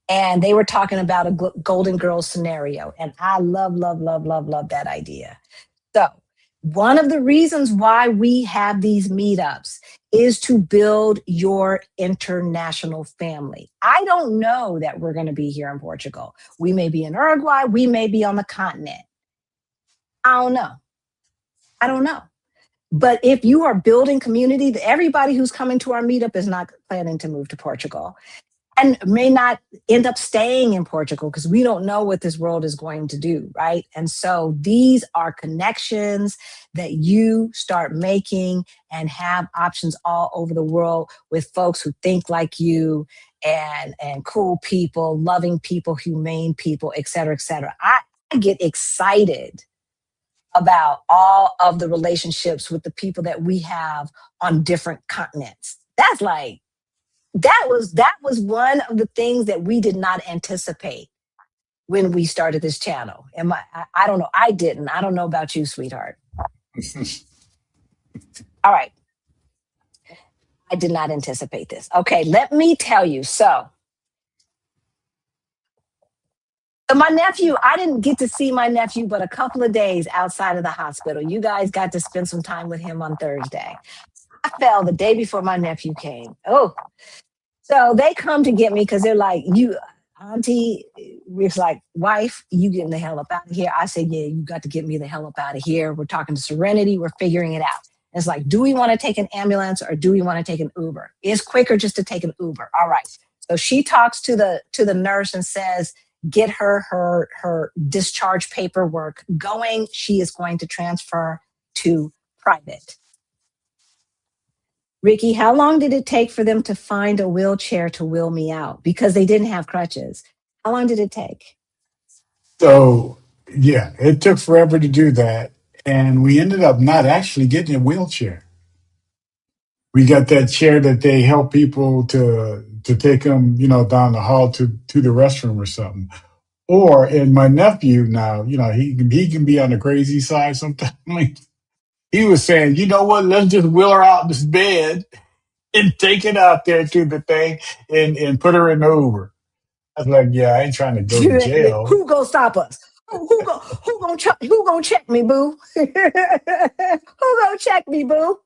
and they were talking about a Golden Girls scenario, and I love, love, love, love, love that idea. So, one of the reasons why we have these meetups is to build your international family. I don't know that we're going to be here in Portugal. We may be in Uruguay, we may be on the continent. I don't know. I don't know. But if you are building community, everybody who's coming to our meetup is not planning to move to Portugal, and may not end up staying in Portugal, because we don't know what this world is going to do, right? And so these are connections that you start making, and have options all over the world with folks who think like you, and cool people, loving people, humane people, et cetera, et cetera. I get excited about all of the relationships with the people that we have on different continents. That was one of the things that we did not anticipate when we started this channel. I don't know. I didn't. I don't know about you, sweetheart. All right. I did not anticipate this. Okay, let me tell you. So my nephew, I didn't get to see my nephew but a couple of days outside of the hospital. You guys got to spend some time with him on Thursday. I fell the day before my nephew came. Oh, so they come to get me because they're like, you, Auntie, Rick's like, wife, you getting the hell up out of here. I said, yeah, you got to get me the hell up out of here. We're talking to Serenity. We're figuring it out. And it's like, do we want to take an ambulance or do we want to take an Uber? It's quicker just to take an Uber. All right. So she talks to the nurse and says, get her discharge paperwork going. She is going to transfer to private. Ricky, how long did it take for them to find a wheelchair to wheel me out? Because they didn't have crutches. How long did it take? So, yeah, it took forever to do that. And we ended up not actually getting a wheelchair. We got that chair that they help people to take them, down the hall to the restroom or something. Or, and my nephew now, he can be on the crazy side sometimes. He was saying, you know what, let's just wheel her out this bed and take it out there to the thing and put her in the Uber. I was like, yeah, I ain't trying to go to jail. Who gonna stop us? Who gonna check me, boo? Who gonna check me, boo?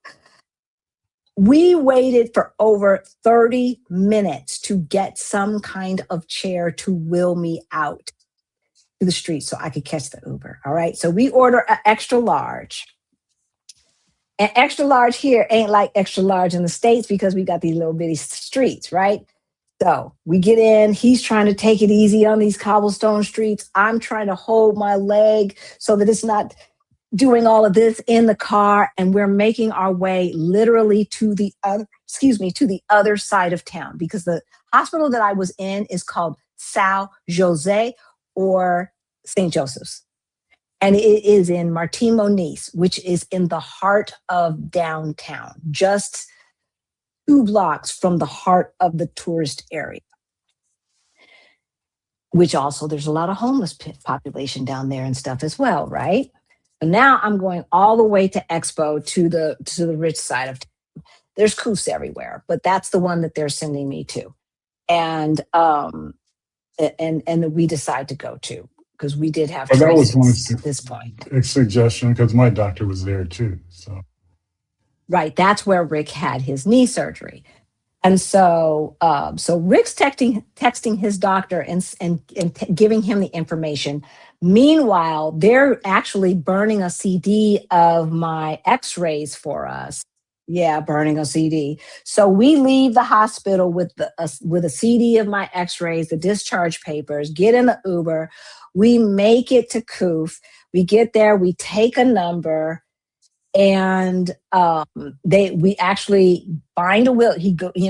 We waited for over 30 minutes to get some kind of chair to wheel me out. to the street so I could catch the Uber. All right. So we order an extra large. And extra large here ain't like extra large in the States because we got these little bitty streets, right? So we get in. He's trying to take it easy on these cobblestone streets. I'm trying to hold my leg so that it's not doing all of this in the car. And we're making our way literally to the other, to the other side of town because the hospital that I was in is called São Jose or St. Joseph's. And it is in Martim Moniz, which is in the heart of downtown, just 2 blocks from the heart of the tourist area, which also there's a lot of homeless population down there and stuff as well, right? And now I'm going all the way to Expo to the rich side of town. There's coofs everywhere, but that's the one that they're sending me to. And and we decide to go to because we did have But that was one choices at this point. suggestion because my doctor was there too. So Right, that's where Rick had his knee surgery. And so Rick's texting his doctor and giving him the information. Meanwhile, they're actually burning a CD of my X-rays for us. Yeah, burning a CD. So we leave the hospital with a CD of my X-rays, the discharge papers. Get in the Uber. We make it to Koof. We get there. We take a number and we actually find a wheel.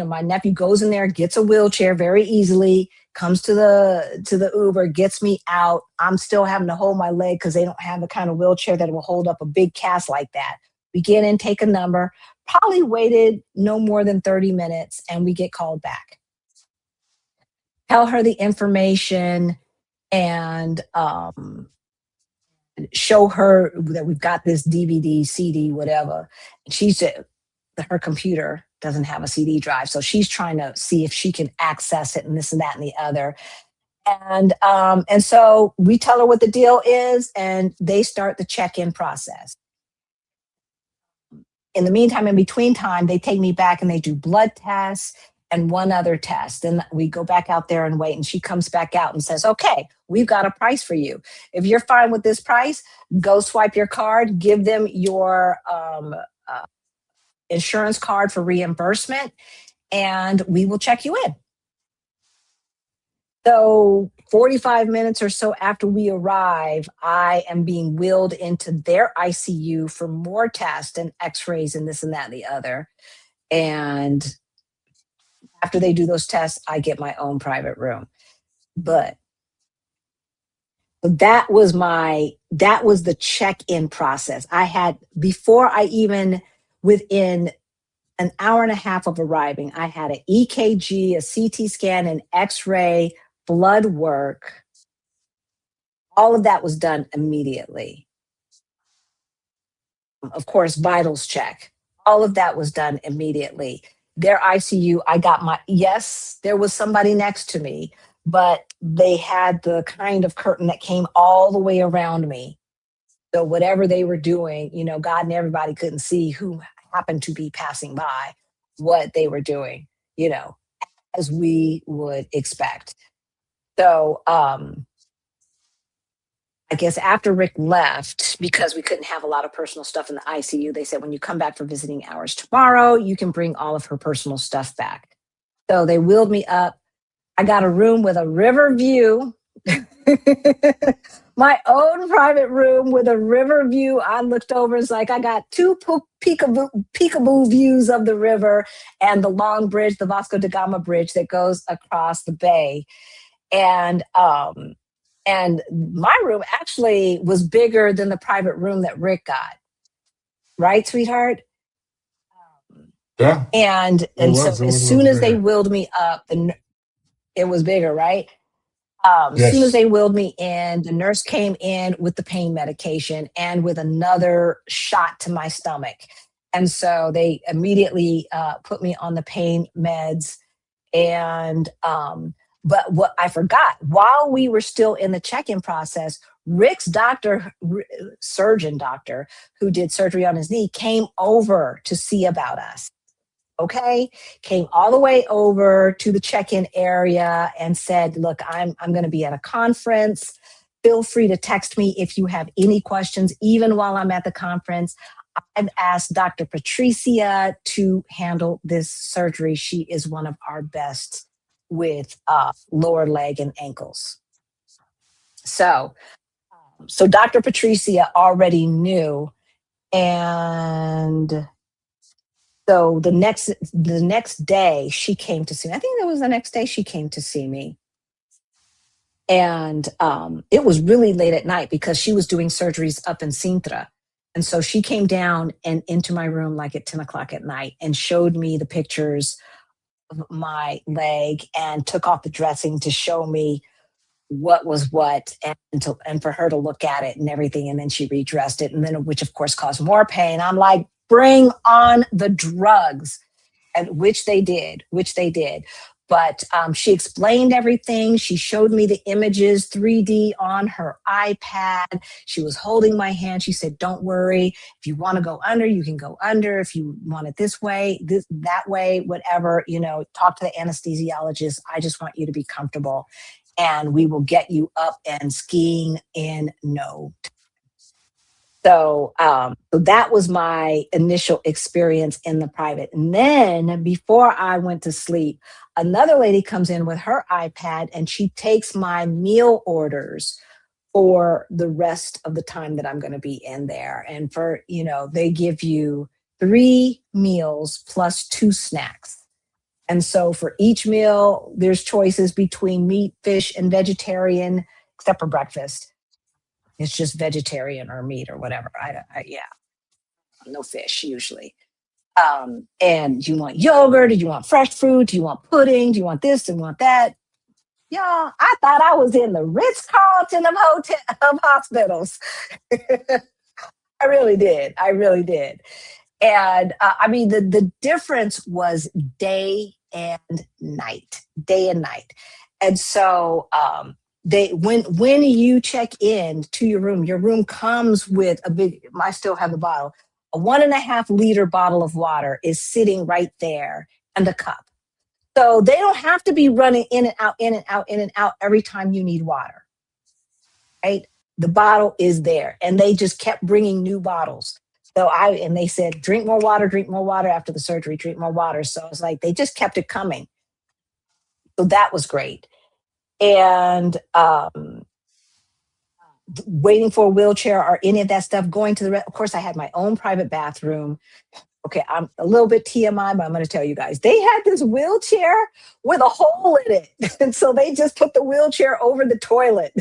My nephew goes in there, gets a wheelchair very easily, comes to the Uber, gets me out. I'm still having to hold my leg because they don't have the kind of wheelchair that will hold up a big cast like that. We get in, take a number, probably waited no more than 30 minutes, and we get called back. Tell her the information and show her that we've got this DVD, CD, whatever. And she said her computer doesn't have a CD drive. So she's trying to see if she can access it and this and that and the other. And so we tell her what the deal is and they start the check-in process. In the meantime, in between time, they take me back and they do blood tests and one other test. And we go back out there and wait. And she comes back out and says, okay, we've got a price for you. If you're fine with this price, go swipe your card, give them your insurance card for reimbursement, and we will check you in. So 45 minutes or so after we arrive, I am being wheeled into their ICU for more tests and x-rays and this and that and the other. And after they do those tests, I get my own private room. But that was the check-in process. I had, before I even, within an hour and a half of arriving, I had an EKG, a CT scan, an x-ray, blood work. All of that was done immediately. Of course, vitals check. All of that was done immediately. Their ICU, yes, there was somebody next to me, but they had the kind of curtain that came all the way around me. So whatever they were doing, God and everybody couldn't see who happened to be passing by, what they were doing, as we would expect. So I guess after Rick left, because we couldn't have a lot of personal stuff in the ICU, they said, when you come back for visiting hours tomorrow, you can bring all of her personal stuff back. So they wheeled me up. I got a room with a river view, my own private room with a river view. I looked over, it's like I got two peekaboo views of the river and the long bridge, the Vasco da Gama bridge that goes across the bay. And my room actually was bigger than the private room that Rick got. Right, sweetheart? yeah. And so as soon as they wheeled me up, it was bigger, right? As soon as they wheeled me in, the nurse came in with the pain medication and with another shot to my stomach. And so they immediately put me on the pain meds. And but what I forgot, while we were still in the check-in process, Rick's surgeon doctor, who did surgery on his knee, came over to see about us. Okay, came all the way over to the check-in area and said, look, I'm going to be at a conference. Feel free to text me if you have any questions, even while I'm at the conference. I've asked Dr. Patricia to handle this surgery. She is one of our best with lower leg and ankles. So, so Dr. Patricia already knew, and so the next day she came to see me. I think it was the next day she came to see me, and it was really late at night because she was doing surgeries up in Sintra. And so she came down and into my room like at 10 o'clock at night and showed me the pictures of my leg and took off the dressing to show me what was what, and for her to look at it and everything. And then she redressed it, and then which of course caused more pain. I'm like, bring on the drugs, and which they did. But she explained everything. She showed me the images 3D on her iPad. She was holding my hand. She said, don't worry. If you want to go under, you can go under. If you want it this way, that way, whatever, talk to the anesthesiologist. I just want you to be comfortable. And we will get you up and skiing in no. So that was my initial experience in the private. And then before I went to sleep, another lady comes in with her iPad and she takes my meal orders for the rest of the time that I'm going to be in there. And they give you 3 meals plus 2 snacks. And so for each meal, there's choices between meat, fish, and vegetarian, except for breakfast. It's just vegetarian or meat or whatever. Yeah, no fish usually. And you want yogurt? Do you want fresh fruit? Do you want pudding? Do you want this? Do you want that? Y'all, I thought I was in the Ritz Carlton of hospitals. I really did. I really did. And I mean, the difference was day and night. And so when you check in to your room comes with a big. I still have the bottle. A 1.5 liter bottle of water is sitting right there, and a cup. So they don't have to be running in and out, in and out, in and out every time you need water, right? The bottle is there, and they just kept bringing new bottles. And they said, drink more water after the surgery, drink more water. So it's like they just kept it coming. So that was great. And waiting for a wheelchair or any of that stuff, going to of course, I had my own private bathroom. Okay, I'm a little bit TMI, but I'm going to tell you guys, they had this wheelchair with a hole in it. And so they just put the wheelchair over the toilet.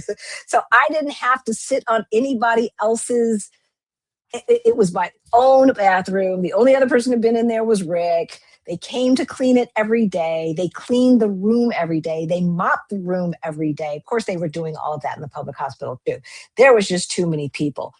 So I didn't have to sit on anybody else's. It was my own bathroom. The only other person who'd been in there was Rick. They came to clean it every day. They cleaned the room every day. They mopped the room every day. Of course, they were doing all of that in the public hospital too. There was just too many people,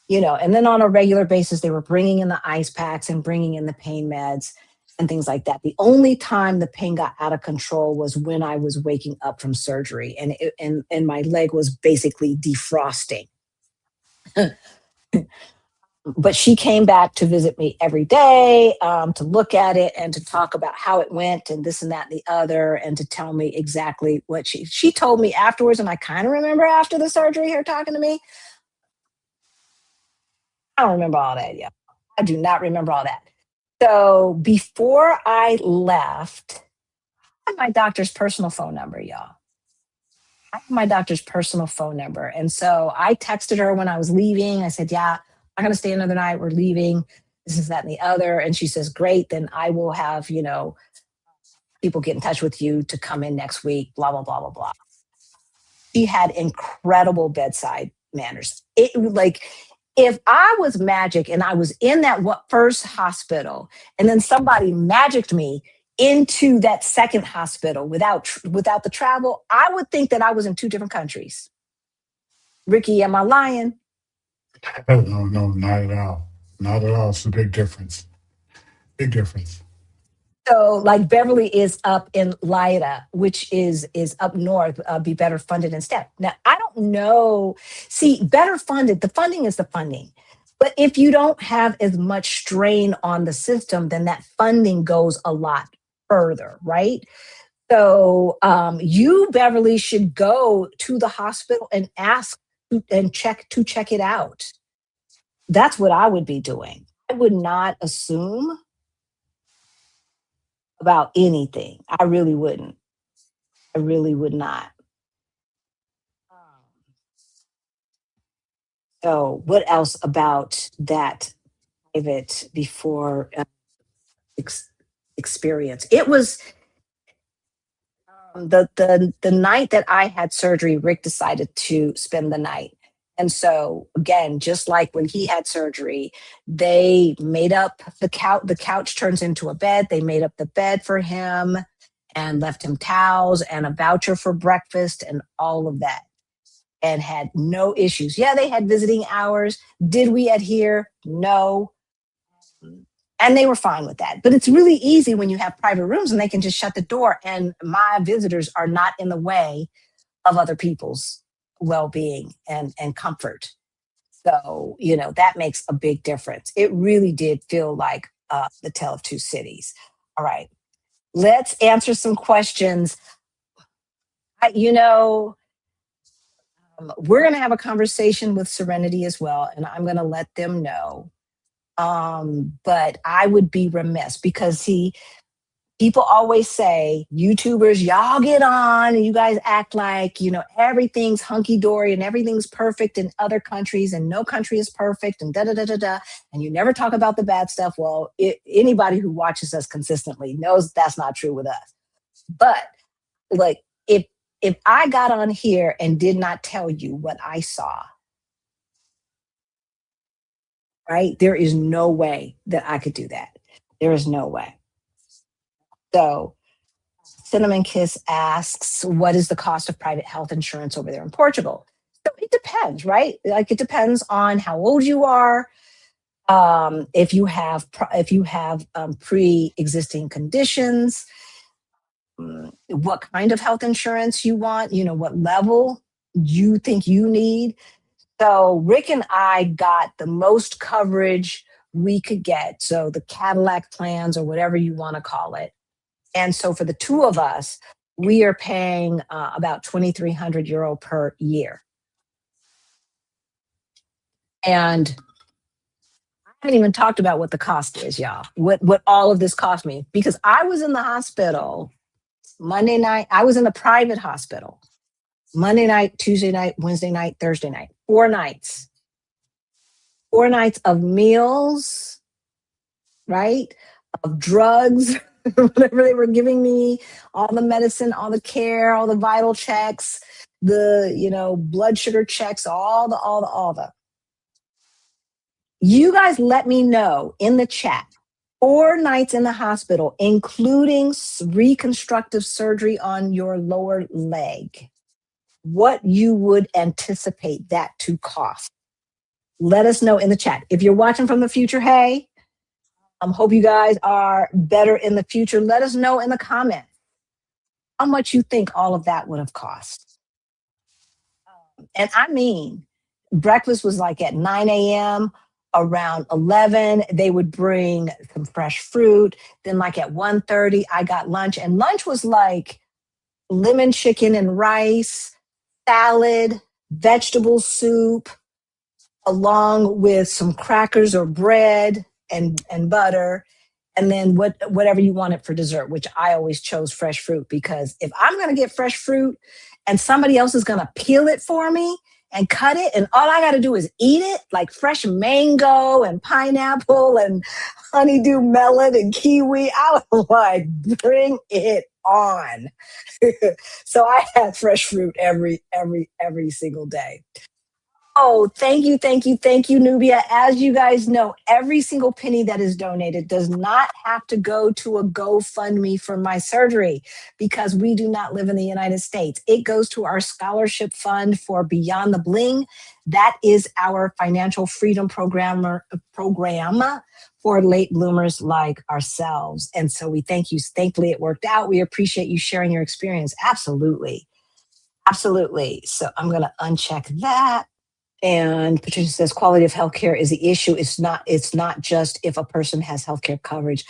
and then on a regular basis, they were bringing in the ice packs and bringing in the pain meds and things like that. The only time the pain got out of control was when I was waking up from surgery and my leg was basically defrosting. But she came back to visit me every day, to look at it and to talk about how it went and this and that and the other, and to tell me exactly what she told me afterwards. And I kind of remember after the surgery, her talking to me. I don't remember all that yet. I do not remember all that. So before I left, I had my doctor's personal phone number, y'all. I have my doctor's personal phone number. And so I texted her when I was leaving. I said, yeah, I'm going to stay another night. We're leaving. This is that and the other. And she says, great. Then I will have, people get in touch with you to come in next week, blah, blah, blah, blah, blah. She had incredible bedside manners. If I was magic and I was in that first hospital and then somebody magicked me into that second hospital without the travel, I would think that I was in 2 different countries. Ricky, am I lying? No, no, not at all. Not at all. It's a big difference. Big difference. So, like Beverly is up in Lida, which is up north, be better funded instead. Now, I don't know. See, better funded. The funding is the funding, but if you don't have as much strain on the system, then that funding goes a lot further, right? So, you, Beverly, should go to the hospital and ask and check it out. That's what I would be doing. I would not assume about anything. I really wouldn't. I really would not. So, what else about that private before ex- experience? It was the night that I had surgery. Rick decided to spend the night, and so again, just like when he had surgery, they made up the couch. The couch turns into a bed. They made up the bed for him and left him towels and a voucher for breakfast and all of that, and had no issues. Yeah, they had visiting hours. Did we adhere? No. And they were fine with that. But it's really easy when you have private rooms and they can just shut the door, and my visitors are not in the way of other people's well-being and comfort. So, that makes a big difference. It really did feel like the tale of two cities. All right, let's answer some questions. We're going to have a conversation with Serenity as well, and I'm going to let them know. But I would be remiss because people always say, YouTubers, y'all get on and you guys act like, everything's hunky dory and everything's perfect in other countries and no country is perfect and da da da da da. And you never talk about the bad stuff. Well, anybody who watches us consistently knows that's not true with us. But like, if I got on here and did not tell you what I saw, right? There is no way that I could do that. There is no way. So, Cinnamon Kiss asks, what is the cost of private health insurance over there in Portugal? So it depends, right? Like it depends on how old you are, if you have pre-existing conditions, what kind of health insurance you want, what level you think you need. So Rick and I got the most coverage we could get. So the Cadillac plans or whatever you want to call it. And so for the two of us, we are paying about 2,300 euro per year. And I haven't even talked about what the cost is, y'all. What all of this cost me, because I was in the hospital Monday night. I was in a private hospital Monday night, Tuesday night, Wednesday night, Thursday night, 4 nights, 4 nights of meals, right? Of drugs, whatever they were giving me, all the medicine, all the care, all the vital checks, the, blood sugar checks, all the. You guys let me know in the chat, 4 nights in the hospital, including reconstructive surgery on your lower leg, what you would anticipate that to cost. Let us know in the chat. If you're watching from the future, hey, hope you guys are better in the future. Let us know in the comments how much you think all of that would have cost. And I mean, breakfast was like at 9 a.m. Around 11, they would bring some fresh fruit. Then like at 1:30, I got lunch. And lunch was like lemon chicken and rice, salad, vegetable soup, along with some crackers or bread and butter, and then whatever you wanted for dessert, which I always chose fresh fruit, because if I'm going to get fresh fruit and somebody else is going to peel it for me and cut it, and all I got to do is eat it, like fresh mango and pineapple and honeydew melon and kiwi, I was like, bring it on. So I had fresh fruit every single day. Oh, thank you, Nubia. As you guys know, every single penny that is donated does not have to go to a GoFundMe for my surgery, because we do not live in the United States. It goes to our scholarship fund for Beyond the Bling. That is our financial freedom program for late bloomers like ourselves. And so we thank you. Thankfully, it worked out. We appreciate you sharing your experience. Absolutely. Absolutely. So I'm going to uncheck that. And Patricia says quality of healthcare is the issue. It's not just if a person has healthcare coverage,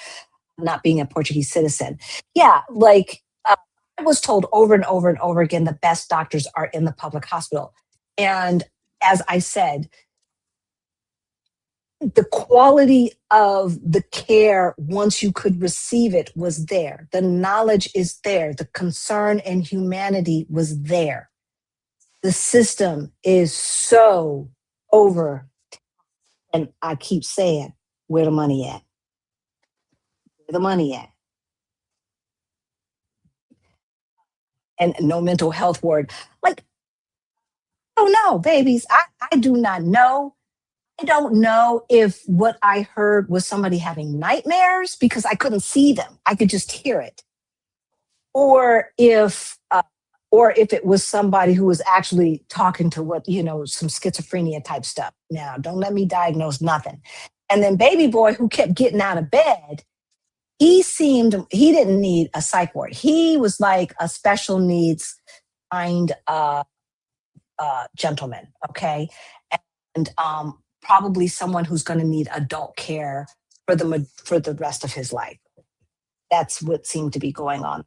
not being a Portuguese citizen. Yeah, like I was told over and over and over again, the best doctors are in the public hospital. And as I said, the quality of the care once you could receive it was there. The knowledge is there. The concern and humanity was there. The system is so over. And I keep saying, where the money at? Where the money at? And no mental health ward. Like, oh no, babies, I do not know. I don't know if what I heard was somebody having nightmares because I couldn't see them. I could just hear it. Or if it was somebody who was actually talking to what, some schizophrenia type stuff. Now, don't let me diagnose nothing. And then baby boy who kept getting out of bed, he didn't need a psych ward. He was like a special needs kind of gentleman, okay? And probably someone who's going to need adult care for the rest of his life. That's what seemed to be going on.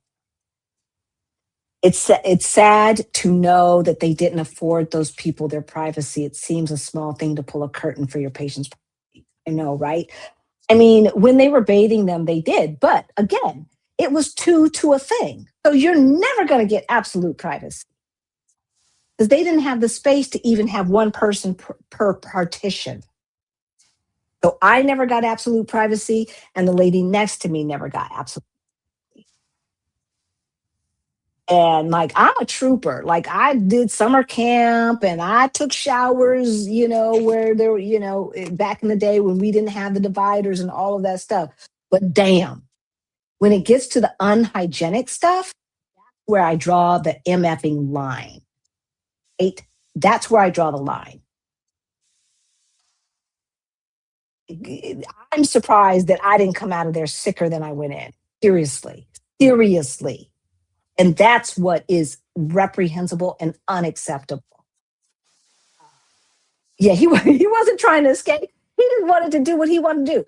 It's sad to know that they didn't afford those people their privacy. It seems a small thing to pull a curtain for your patient's privacy. I know, right? I mean, when they were bathing them, they did. But again, it was two to a thing. So you're never going to get absolute privacy because they didn't have the space to even have one person per partition. So I never got absolute privacy, and the lady next to me never got absolute. And like, I'm a trooper. Like, I did summer camp and I took showers, where there were, back in the day when we didn't have the dividers and all of that stuff. But damn, when it gets to the unhygienic stuff, where I draw the MFing line, right? That's where I draw the line. I'm surprised that I didn't come out of there sicker than I went in. Seriously, seriously. And that's what is reprehensible and unacceptable. Yeah, he wasn't trying to escape. He just wanted to do what he wanted to do.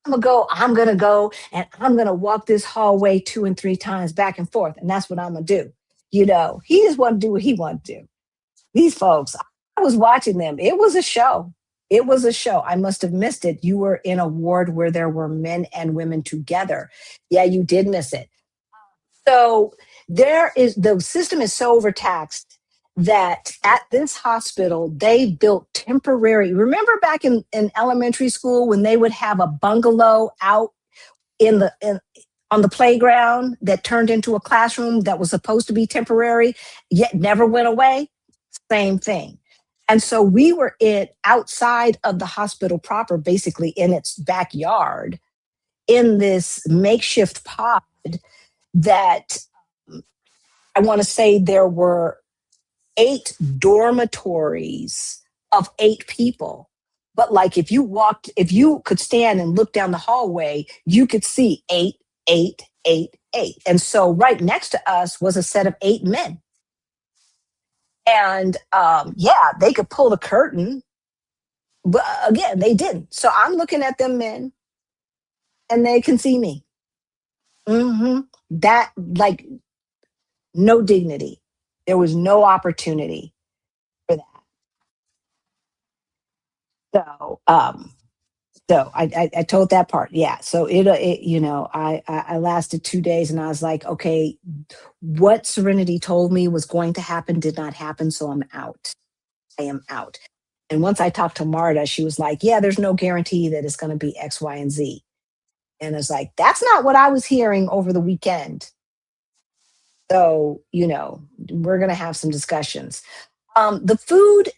I'm gonna go, and I'm gonna walk this hallway 2 and 3 times back and forth, and that's what I'm gonna do. He just wanted to do what he wanted to do. These folks, I was watching them. It was a show. It was a show. I must have missed it. You were in a ward where there were men and women together. Yeah, you did miss it. So the system is so overtaxed that at this hospital, they built temporary. Remember back in elementary school when they would have a bungalow out on the playground that turned into a classroom that was supposed to be temporary, yet never went away? Same thing. And so we were outside of the hospital proper, basically in its backyard, in this makeshift pod that I want to say there were 8 dormitories of 8 people. But like if you could stand and look down the hallway, you could see 8, 8, 8, 8. And so right next to us was a set of 8 men. And yeah, they could pull the curtain, but again, they didn't. So I'm looking at them men and they can see me. That, like, no dignity. There was no opportunity for that. So, I told that part. Yeah. So I lasted 2 days and I was like, okay, what Serenity told me was going to happen did not happen. So I'm out. I am out. And once I talked to Marta, she was like, yeah, there's no guarantee that it's going to be X, Y, and Z. And it's like, that's not what I was hearing over the weekend. So, we're going to have some discussions. The food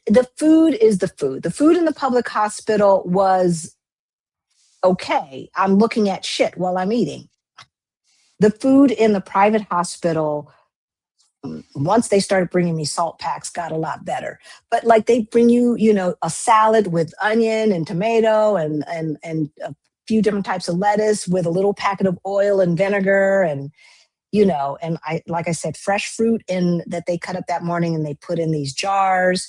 is the food. The food in the public hospital was okay. I'm looking at shit while I'm eating. The food in the private hospital, once they started bringing me salt packs, got a lot better. But like they bring you, a salad with onion and tomato and a few different types of lettuce with a little packet of oil and vinegar and I, like I said, fresh fruit in that they cut up that morning and they put in these jars,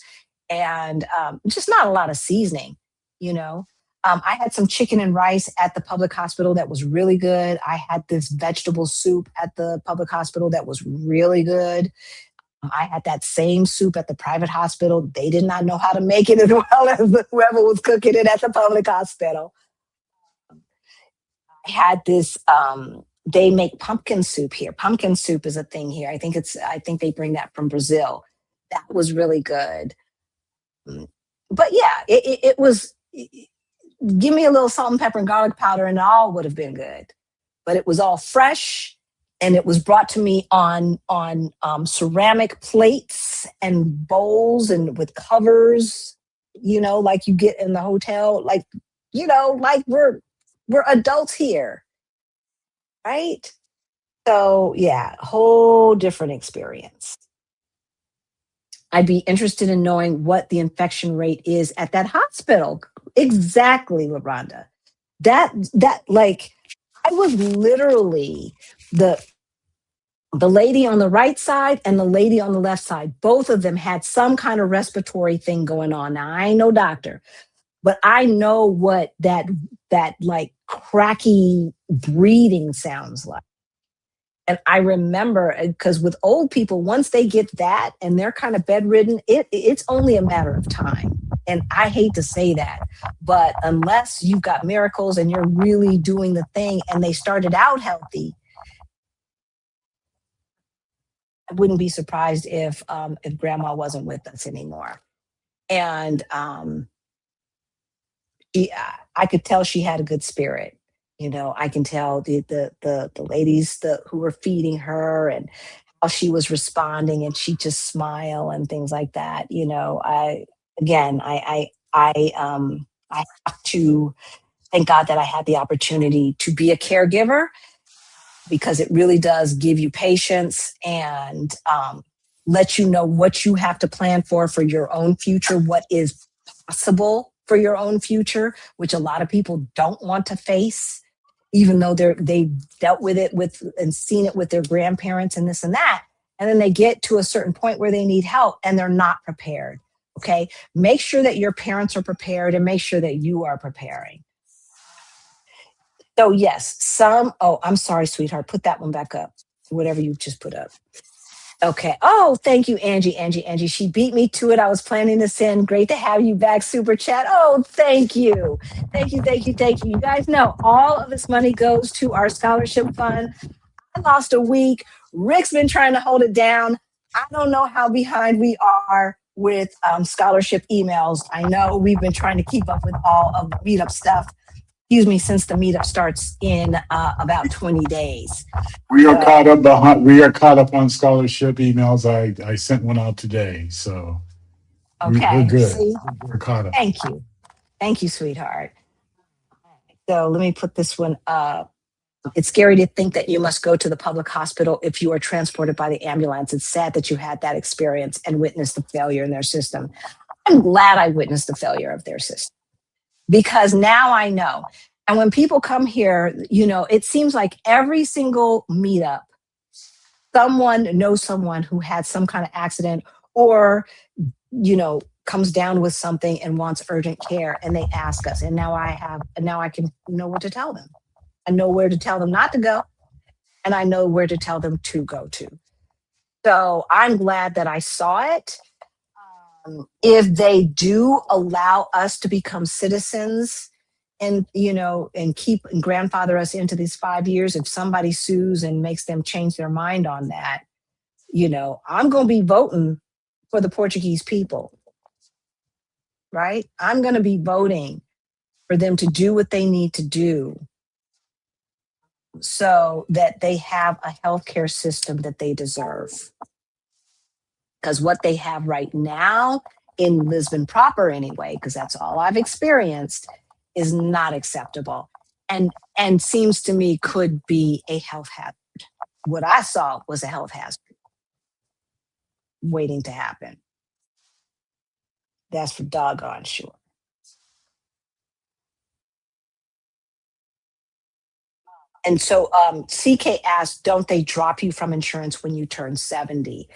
and just not a lot of seasoning. you know I had some chicken and rice at the public hospital that was really good. I had this vegetable soup at the public hospital that was really good. I had that same soup at the private hospital. They did not know how to make it as well as whoever was cooking it at the public hospital. I had this, they make pumpkin soup here. Pumpkin soup is a thing here. I think they bring that from Brazil. That was really good. Mm. But yeah, it was, give me a little salt and pepper and garlic powder and it all would have been good. But it was all fresh and it was brought to me on ceramic plates and bowls and with covers, like you get in the hotel, like, like we're adults here, right? So yeah, whole different experience. I'd be interested in knowing what the infection rate is at that hospital. Exactly, LaRonda. That like I was literally the the lady on the right side and the lady on the left side. Both of them had some kind of respiratory thing going on. Now I ain't no doctor, but I know what that like cracky breathing sounds like. And I remember because with old people, once they get that and they're kind of bedridden, it's only a matter of time. And I hate to say that, but unless you've got miracles and you're really doing the thing and they started out healthy, I wouldn't be surprised if grandma wasn't with us anymore. And I could tell she had a good spirit. I can tell the ladies who were feeding her and how she was responding, and she just smile and things like that. I again, I have to thank God that I had the opportunity to be a caregiver because it really does give you patience and let you know what you have to plan for your own future, what is possible for your own future, which a lot of people don't want to face, even though they've dealt with it with and seen it with their grandparents and this and that. And then they get to a certain point where they need help and they're not prepared. Okay. Make sure that your parents are prepared and make sure that you are preparing. So yes, oh, I'm sorry, sweetheart. Put that one back up. Whatever you just put up. Okay. Oh, thank you, Angie. Angie. She beat me to it. I was planning to send. Great to have you back, Super Chat. Oh, thank you. Thank you. You guys know all of this money goes to our scholarship fund. I lost a week. Rick's been trying to hold it down. I don't know how behind we are with scholarship emails. I know we've been trying to keep up with all of the meetup stuff. Excuse me, since the meetup starts in about 20 days. We are caught up behind. We are caught up on scholarship emails. I sent one out today, so we're Okay, good. see, We're caught up. thank you, sweetheart. So let me put this one up. It's scary to think that you must go to the public hospital if you are transported by the ambulance. It's sad that you had that experience and witnessed the failure in their system. I'm glad I witnessed the failure of their system because now I know. And when people come here, it seems like every single meetup, someone knows someone who had some kind of accident or, comes down with something and wants urgent care and they ask us. And now I can know what to tell them. I know where to tell them not to go and I know where to tell them to go to. So I'm glad that I saw it. If they do allow us to become citizens and keep and grandfather us into these 5 years, if somebody sues and makes them change their mind on that, I'm going to be voting for the Portuguese people, right? I'm going to be voting for them to do what they need to do so that they have a healthcare system that they deserve. Because what they have right now in Lisbon proper anyway, because that's all I've experienced, is not acceptable and seems to me could be a health hazard. What I saw was a health hazard waiting to happen. That's for doggone sure. And so CK asked, don't they drop you from insurance when you turn 70?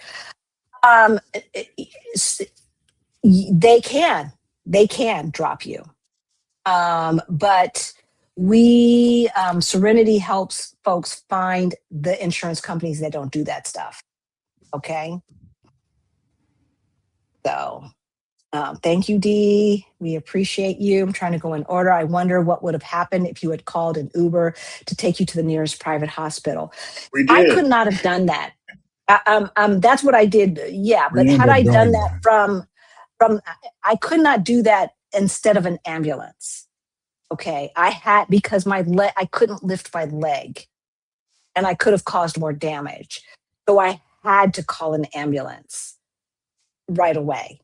Um, they can drop you. But we, Serenity helps folks find the insurance companies that don't do that stuff. Okay. So thank you, Dee. We appreciate you. I'm trying to go in order. I wonder what would have happened if you had called an Uber to take you to the nearest private hospital. We I could did. not have done that. That's what I did. Yeah, We but had ended up I done doing that that. from, I could not do that instead of an ambulance. Okay, I had because my leg, I couldn't lift my leg, and I could have caused more damage. So I had to call an ambulance right away.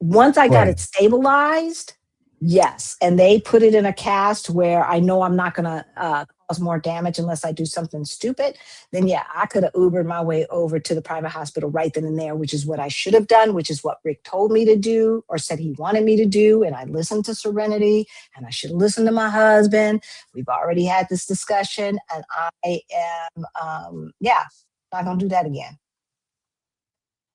Once I got Right. it stabilized, yes, and they put it in a cast where I know I'm not going to cause more damage unless I do something stupid, then yeah, I could have Ubered my way over to the private hospital right then and there, which is what I should have done, which is what Rick told me to do or said he wanted me to do. And I listened to Serenity and I should have listened to my husband. We've already had this discussion and I am, yeah, not going to do that again.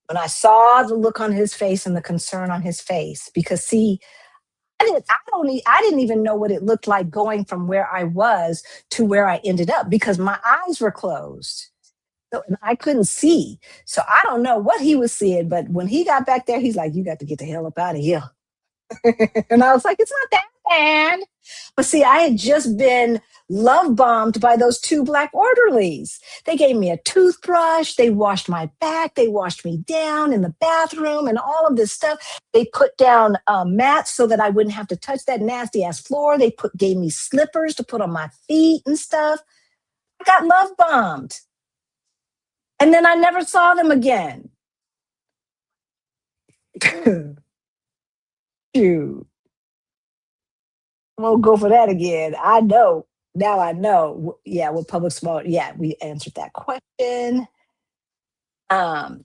When I saw the look on his face and the concern on his face, because see, I didn't even know what it looked like going from where I was to where I ended up because my eyes were closed. So, and I couldn't see. So I don't know what he was seeing, but when he got back there, he's like, "You got to get the hell up out of here." And I was like, "It's not that bad." But see, I had just been love bombed by those two black orderlies. They gave me a toothbrush. They washed my back. They washed me down in the bathroom and all of this stuff. They put down mats so that I wouldn't have to touch that nasty ass floor. They gave me slippers to put on my feet and stuff. I got love bombed. And then I never saw them again. Shoot. I won't go for that again. I know. Now I know. Yeah, with public small. Yeah, we answered that question. Um,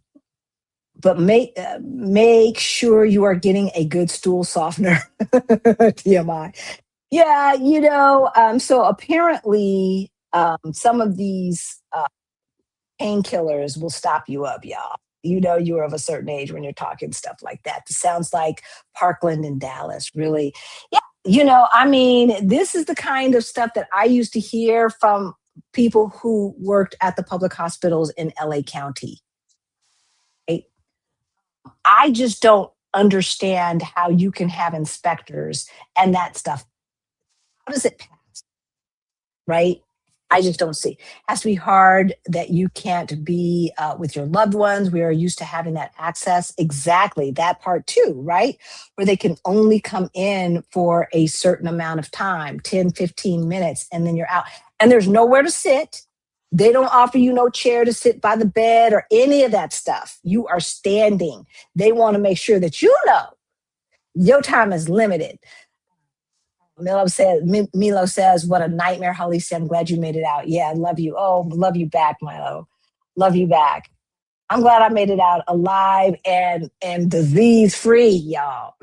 but make sure you are getting a good stool softener. TMI. Yeah, so apparently some of these painkillers will stop you up, y'all. You know you're of a certain age when you're talking stuff like that. It sounds like Parkland and Dallas, really. Yeah, I mean, this is the kind of stuff that I used to hear from people who worked at the public hospitals in LA County. Right? I just don't understand how you can have inspectors and that stuff. How does it right? I just don't see. It has to be hard that you can't be with your loved ones. We are used to having that access. Exactly. That part too, right? Where they can only come in for a certain amount of time, 10, 15 minutes, and then you're out. And there's nowhere to sit. They don't offer you no chair to sit by the bed or any of that stuff. You are standing. They want to make sure that you know your time is limited. Milo says, what a nightmare. Holly said, I'm glad you made it out. Yeah, I love you. Oh, love you back, Milo. Love you back. I'm glad I made it out alive and disease free, y'all.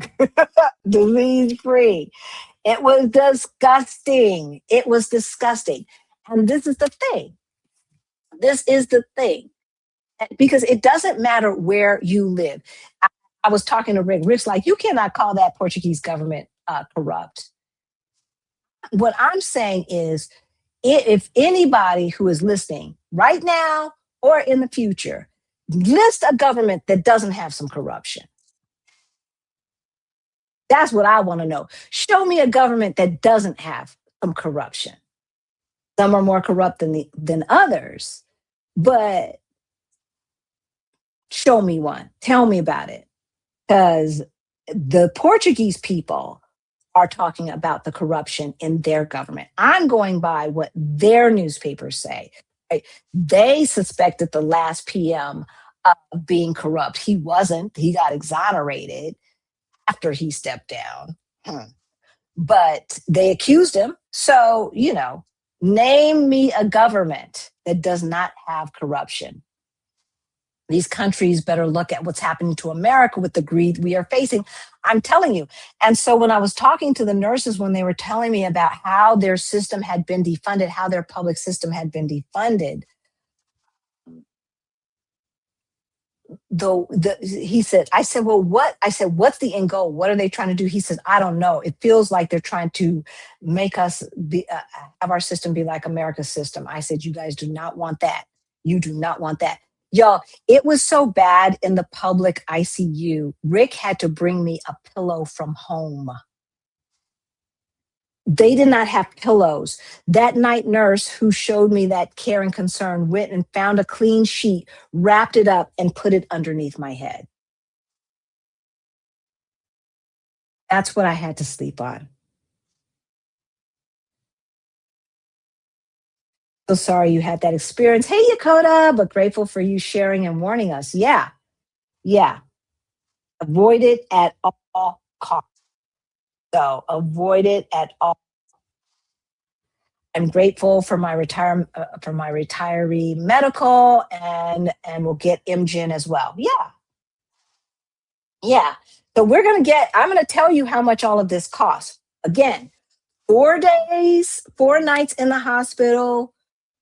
Disease free. It was disgusting. It was disgusting. And this is the thing. This is the thing. Because it doesn't matter where you live. I was talking to Rick. Rick's like, you cannot call that Portuguese government corrupt. What I'm saying is, if anybody who is listening right now or in the future, list a government that doesn't have some corruption. That's what I want to know. Show me a government that doesn't have some corruption. Some are more corrupt than others, but show me one. Tell me about it. Because the Portuguese people are talking about the corruption in their government. I'm going by what their newspapers say. Right? They suspected the last PM of being corrupt. He wasn't. He got exonerated after he stepped down. But they accused him. So, name me a government that does not have corruption. These countries better look at what's happening to America with the greed we are facing. I'm telling you. And so when I was talking to the nurses, when they were telling me about how their system had been defunded, how their public system had been defunded, he said, I said, well, what? I said, what's the end goal? What are they trying to do? He says, I don't know. It feels like they're trying to make us have our system be like America's system. I said, you guys do not want that. You do not want that. Y'all, it was so bad in the public ICU. Rick had to bring me a pillow from home. They did not have pillows. That night nurse who showed me that care and concern went and found a clean sheet, wrapped it up, and put it underneath my head. That's what I had to sleep on. So sorry you had that experience. Hey, Yakota, but grateful for you sharing and warning us. Yeah, yeah. Avoid it at all costs. So avoid it at all. I'm grateful for my retiree medical, and we'll get IMGen as well. Yeah, yeah. So I'm gonna tell you how much all of this costs. Again, 4 days, 4 nights in the hospital,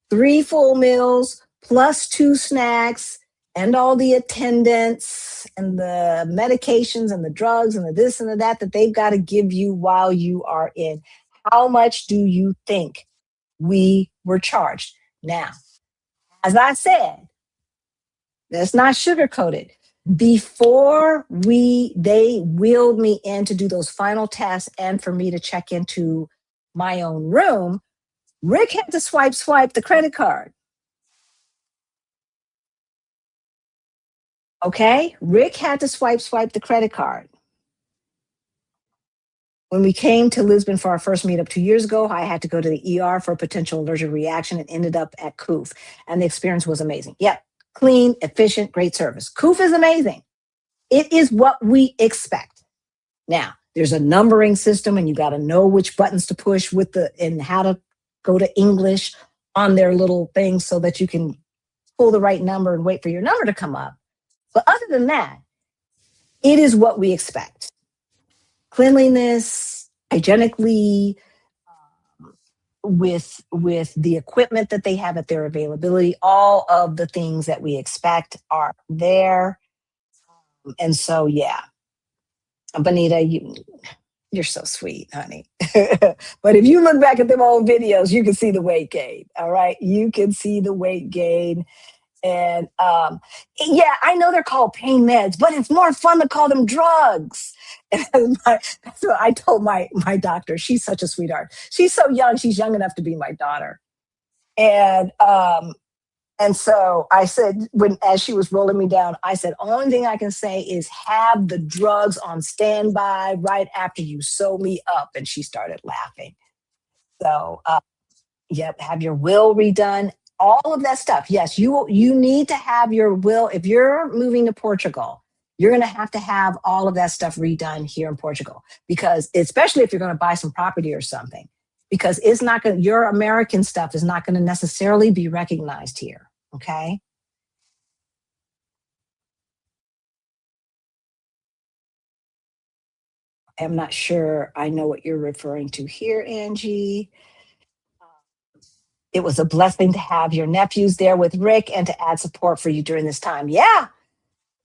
3 full meals, plus 2 snacks, and all the attendants and the medications and the drugs and the this and the that they've got to give you while you are in. How much do you think we were charged? Now, as I said, that's not sugar coated. Before they wheeled me in to do those final tests and for me to check into my own room, Rick had to swipe the credit card. Okay. Rick had to swipe the credit card. When we came to Lisbon for our first meetup 2 years ago, I had to go to the ER for a potential allergic reaction and ended up at COOF. And the experience was amazing. Yep. Clean, efficient, great service. COOF is amazing. It is what we expect. Now, there's a numbering system and you got to know which buttons to push and how to go to English on their little things so that you can pull the right number and wait for your number to come up. But other than that, it is what we expect. Cleanliness, hygienically, with the equipment that they have at their availability, all of the things that we expect are there. And so, yeah, Bonita, you're so sweet, honey. But if you look back at them old videos, you can see the weight gain. All right, you can see the weight gain. And yeah, I know they're called pain meds, but it's more fun to call them drugs. And that's what I told my doctor. She's such a sweetheart. She's so young. She's young enough to be my daughter. And so I said, as she was rolling me down, I said, only thing I can say is have the drugs on standby right after you sew me up. And she started laughing. So yep, have your will redone, all of that stuff. Yes, you need to have your will. If you're moving to Portugal, you're going to have all of that stuff redone here in Portugal, because especially if you're going to buy some property or something, because it's not going your American stuff is not going to necessarily be recognized here. Okay. I'm not sure I know what you're referring to here, Angie. It was a blessing to have your nephews there with Rick and to add support for you during this time. Yeah.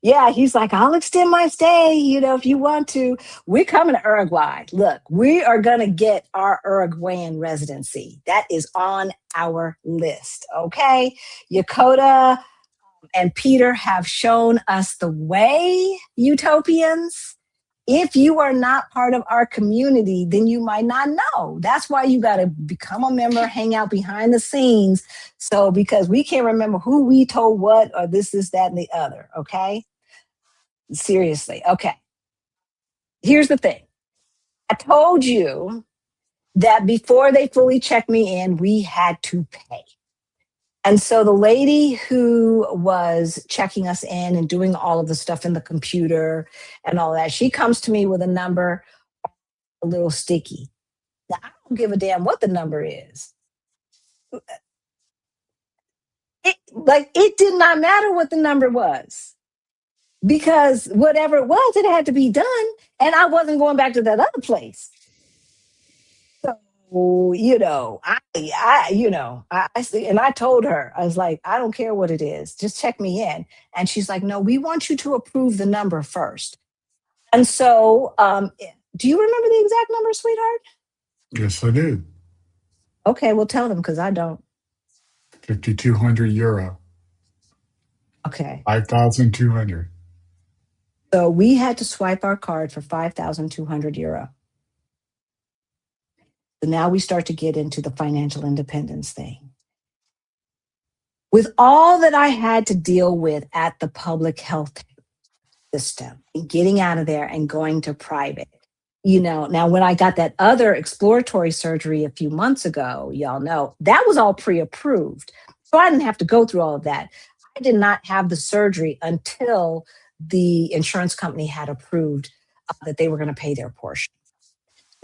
Yeah. He's like, I'll extend my stay, if you want to. We're coming to Uruguay. Look, we are going to get our Uruguayan residency. That is on our list. Okay. Yakota and Peter have shown us the way, utopians. If you are not part of our community, then you might not know. That's why you got to become a member, hang out behind the scenes. So, because we can't remember who we told what, or this, that, and the other. Okay. Seriously. Okay. Here's the thing. I told you that before they fully checked me in, we had to pay. And so the lady who was checking us in and doing all of the stuff in the computer and all that, she comes to me with a number, a little sticky. Now, I don't give a damn what the number is. It did not matter what the number was, because whatever it was, it had to be done. And I wasn't going back to that other place. So, I see, and I told her, I was like, I don't care what it is, just check me in. And she's like, no, we want you to approve the number first. And so, do you remember the exact number, sweetheart? Yes, I do. Okay, well, tell them, because I don't. €5,200. Okay. 5,200. So we had to swipe our card for 5,200 euro. So now we start to get into the financial independence thing. With all that I had to deal with at the public health system, and getting out of there and going to private, now when I got that other exploratory surgery a few months ago, y'all know that was all pre-approved. So I didn't have to go through all of that. I did not have the surgery until the insurance company had approved that they were going to pay their portion.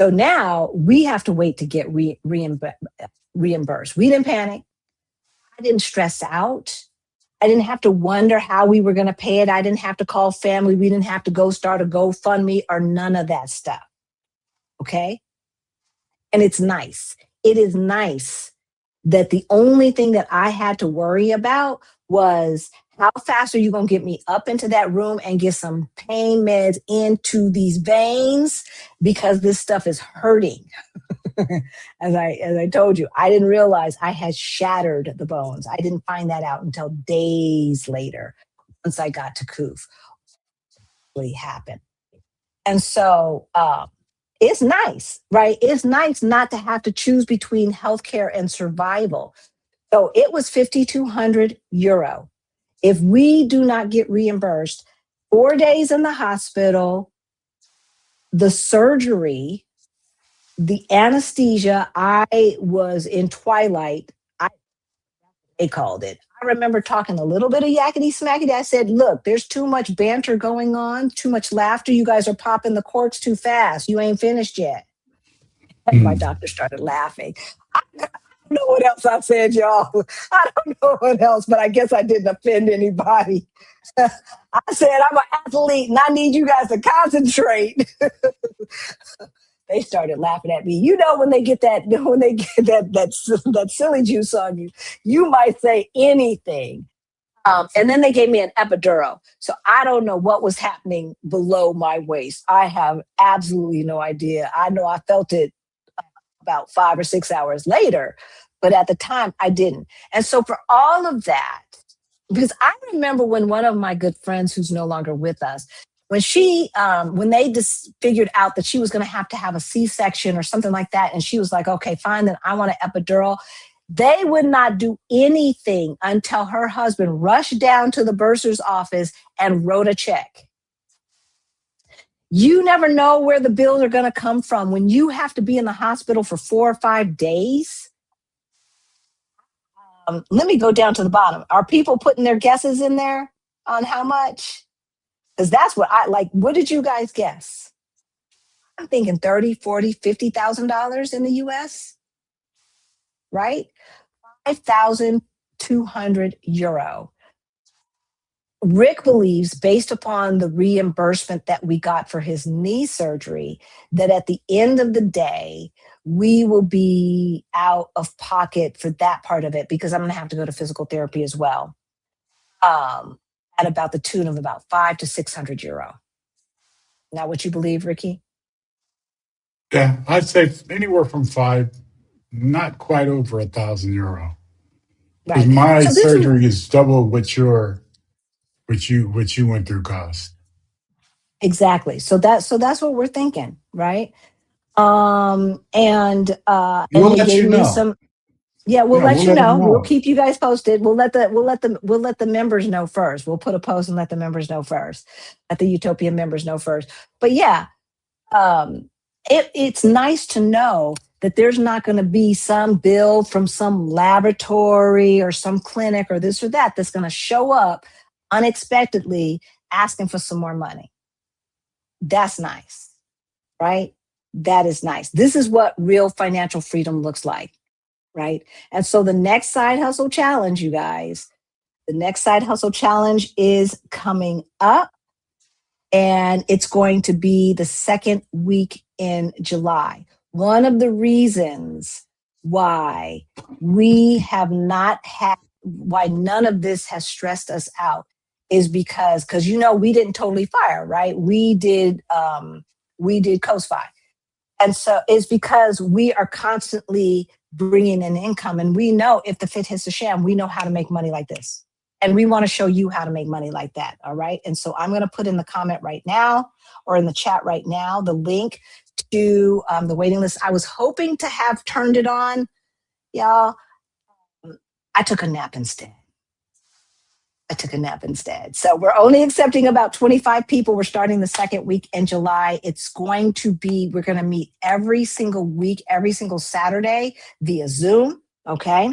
So now we have to wait to get reimbursed. We didn't panic. I didn't stress out. I didn't have to wonder how we were going to pay it. I didn't have to call family. We didn't have to go start a GoFundMe or none of that stuff. Okay. And it's nice. It is nice that the only thing that I had to worry about was how fast are you going to get me up into that room and get some pain meds into these veins because this stuff is hurting. As I told you, I didn't realize I had shattered the bones. I didn't find that out until days later once I got to Kuf. Really happened. And so it's nice, right? It's nice not to have to choose between healthcare and survival. So it was 5,200 euro. If we do not get reimbursed, 4 days in the hospital, the surgery, the anesthesia, I was in twilight. They called it. I remember talking a little bit of yakety smackety. I said, look, there's too much banter going on, too much laughter. You guys are popping the corks too fast. You ain't finished yet. And my Hmm. doctor started laughing. I don't know what else I said, y'all. I don't know what else, but I guess I didn't offend anybody. I said, I'm an athlete and I need you guys to concentrate. They started laughing at me. When they get that silly juice on you, you might say anything. And then they gave me an epidural. So I don't know what was happening below my waist. I have absolutely no idea. I know I felt it about 5 or 6 hours later, but at the time I didn't. And so for all of that, because I remember when one of my good friends who's no longer with us, when they just figured out that she was going to have a C-section or something like that, and she was like, okay, fine, then I want an epidural. They would not do anything until her husband rushed down to the bursar's office and wrote a check. You never know where the bills are going to come from when you have to be in the hospital for 4 or 5 days. Let me go down to the bottom. Are people putting their guesses in there on how much? Because that's what I like. What did you guys guess? I'm thinking 30, 40, $50,000 in the US, right? 5,200 euro. Rick believes, based upon the reimbursement that we got for his knee surgery, that at the end of the day, we will be out of pocket for that part of it because I'm going to have to go to physical therapy as well, at about the tune of about 5 to 600 euro. Now, what you believe, Ricky? Yeah, I'd say anywhere from five, not quite over 1,000 euro. Because Right. my So this is surgery is double what you went through cost. exactly. So that's what we're thinking, right? And We'll they let gave you me know. some. Yeah, we'll Yeah, let we'll you let them know. We'll know. keep you guys posted. We'll let the members know first. We'll put a post and let the members know first. Let the Utopia members know first. But yeah, um, it's nice to know that there's not going to be some bill from some laboratory or some clinic or this or that that's going to show up unexpectedly asking for some more money. That's nice, right? That is nice. This is what real financial freedom looks like, right? And so the next side hustle challenge, you guys, the next side hustle challenge is coming up, and it's going to be the second week in July. One of the reasons why we have not had, why none of this has stressed us out is because we didn't totally fire, right? We did Coast Fi. And so it's because we are constantly bringing in income, and we know if the fit hits the sham, we know how to make money like this. And we want to show you how to make money like that. All right. And so I'm going to put in the comment right now or in the chat right now the link to the waiting list. I was hoping to have turned it on, y'all. I took a nap instead. So we're only accepting about 25 people. We're starting the second week in July. We're going to meet every single week, every single Saturday via Zoom. Okay.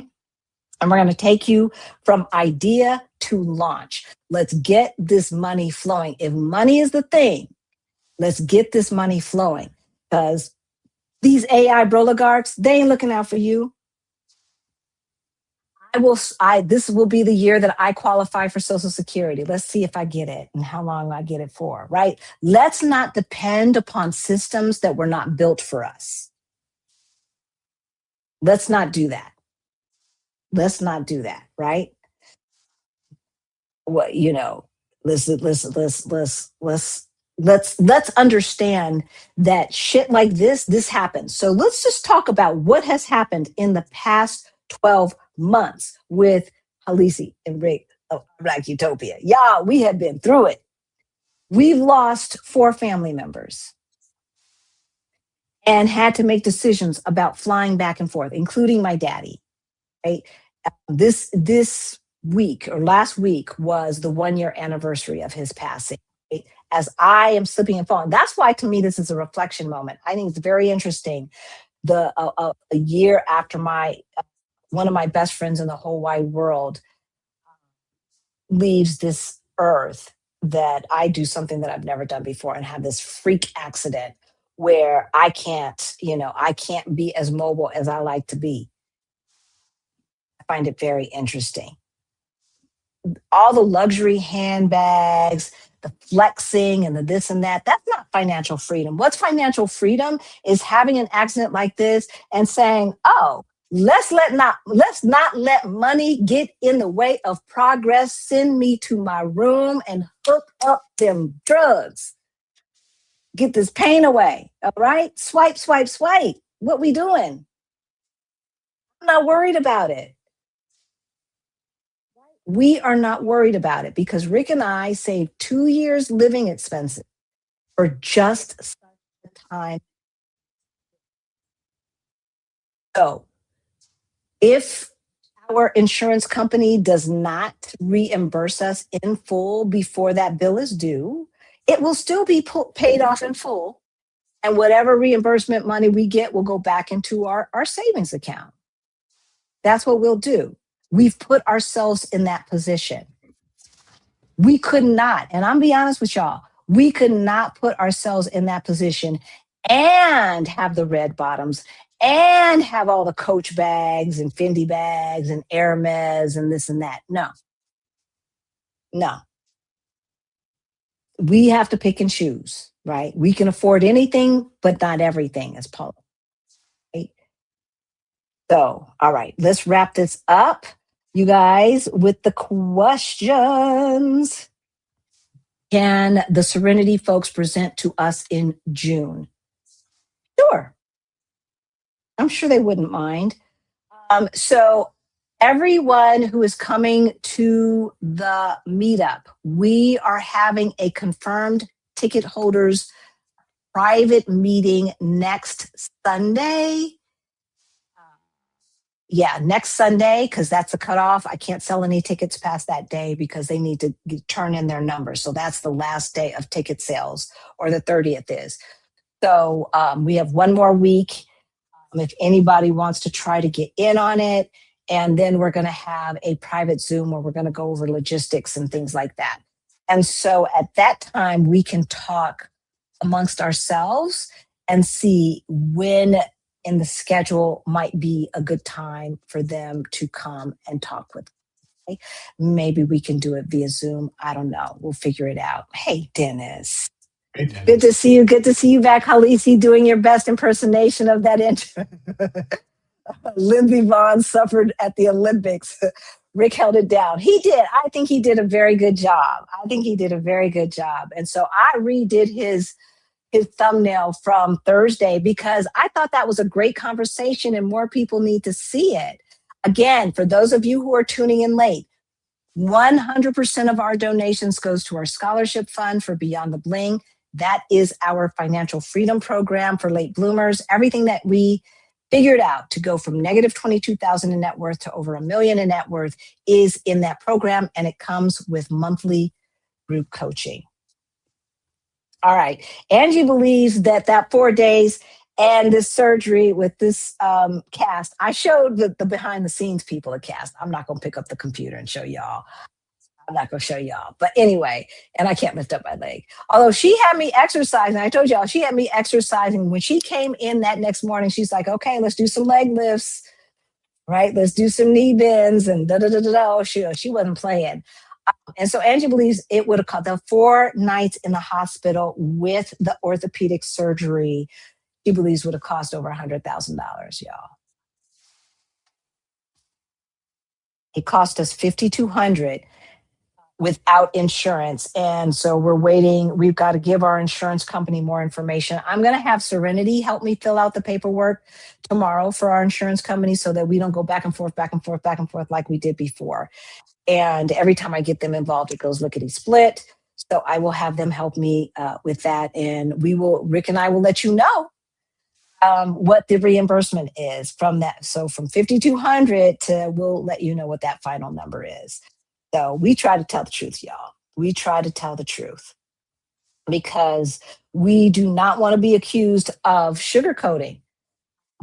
And we're going to take you from idea to launch. Let's get this money flowing. If money is the thing, let's get this money flowing, because these AI oligarchs, they ain't looking out for you. This will be the year that I qualify for Social Security. Let's see if I get it and how long I get it for, right? Let's not depend upon systems that were not built for us. Let's not do that. Right? What, let's understand that shit like this happens. So let's just talk about what has happened in the past 12 months with Halisi and Rick of Black Utopia. Y'all, we have been through it. We've lost 4 family members and had to make decisions about flying back and forth, including my daddy, right? This week or last week was the 1-year anniversary of his passing. Right? As I am slipping and falling, that's why to me this is a reflection moment. I think it's very interesting. A year after one of my best friends in the whole wide world leaves this earth, that I do something that I've never done before and have this freak accident where I can't be as mobile as I like to be. I find it very interesting. All the luxury handbags, the flexing and the this and that, that's not financial freedom. What's financial freedom is having an accident like this and saying, oh, let's not let money get in the way of progress. Send me to my room and hook up them drugs. Get this pain away. All right. Swipe, swipe, swipe. What we doing? I'm not worried about it. We are not worried about it because Rick and I saved 2 years living expenses for just such a time. So if our insurance company does not reimburse us in full before that bill is due, it will still be paid off in full. And whatever reimbursement money we get will go back into our savings account. That's what we'll do. We've put ourselves in that position. We could not, and I'm be honest with y'all, we could not put ourselves in that position and have the red bottoms and have all the Coach bags and Fendi bags and Hermes and this and that. No. We have to pick and choose, right? We can afford anything, but not everything, as Paul. Right? So, all right, let's wrap this up, you guys, with the questions. Can the Serenity folks present to us in June? Sure. I'm sure they wouldn't mind. So everyone who is coming to the meetup, we are having a confirmed ticket holders private meeting next Sunday. Yeah, next Sunday, because that's the cutoff. I can't sell any tickets past that day because they need to turn in their numbers. So that's the last day of ticket sales, or the 30th is. So we have one more week if anybody wants to try to get in on it. And then we're going to have a private Zoom where we're going to go over logistics and things like that. And so at that time, we can talk amongst ourselves and see when in the schedule might be a good time for them to come and talk with me. Maybe we can do it via Zoom. I don't know. We'll figure it out. Hey, Dennis. Hey, Dennis. Good to see you. Good to see you back, Halisi, doing your best impersonation of that intro. Lindsey Vonn suffered at the Olympics. Rick held it down. He did. I think he did a very good job. And so I redid his thumbnail from Thursday because I thought that was a great conversation and more people need to see it. Again, for those of you who are tuning in late, 100% of our donations goes to our scholarship fund for Beyond the Bling. That is our financial freedom program for late bloomers. Everything that we figured out to go from negative 22,000 in net worth to over 1 million in net worth is in that program, and it comes with monthly group coaching. All right. Angie believes that 4 days and this surgery with this cast, I showed the behind the scenes people at cast. I'm not going to pick up the computer and show y'all. I'm not going to show y'all. But anyway, and I can't lift up my leg. Although she had me exercising. I told y'all she had me exercising. When she came in that next morning, she's like, okay, let's do some leg lifts, right? Let's do some knee bends and da-da-da-da-da. Oh, she wasn't playing. And so Angie believes it would have cost the 4 nights in the hospital with the orthopedic surgery. She believes would have cost over $100,000, y'all. It cost us $5,200 without insurance. And so we're waiting. We've got to give our insurance company more information. I'm going to have Serenity help me fill out the paperwork tomorrow for our insurance company so that we don't go back and forth, back and forth, back and forth like we did before. And every time I get them involved, it goes lickety split. So I will have them help me with that. And Rick and I will let you know what the reimbursement is from that. So from 5,200 to, we'll let you know what that final number is. So we try to tell the truth, y'all. We try to tell the truth because we do not want to be accused of sugarcoating.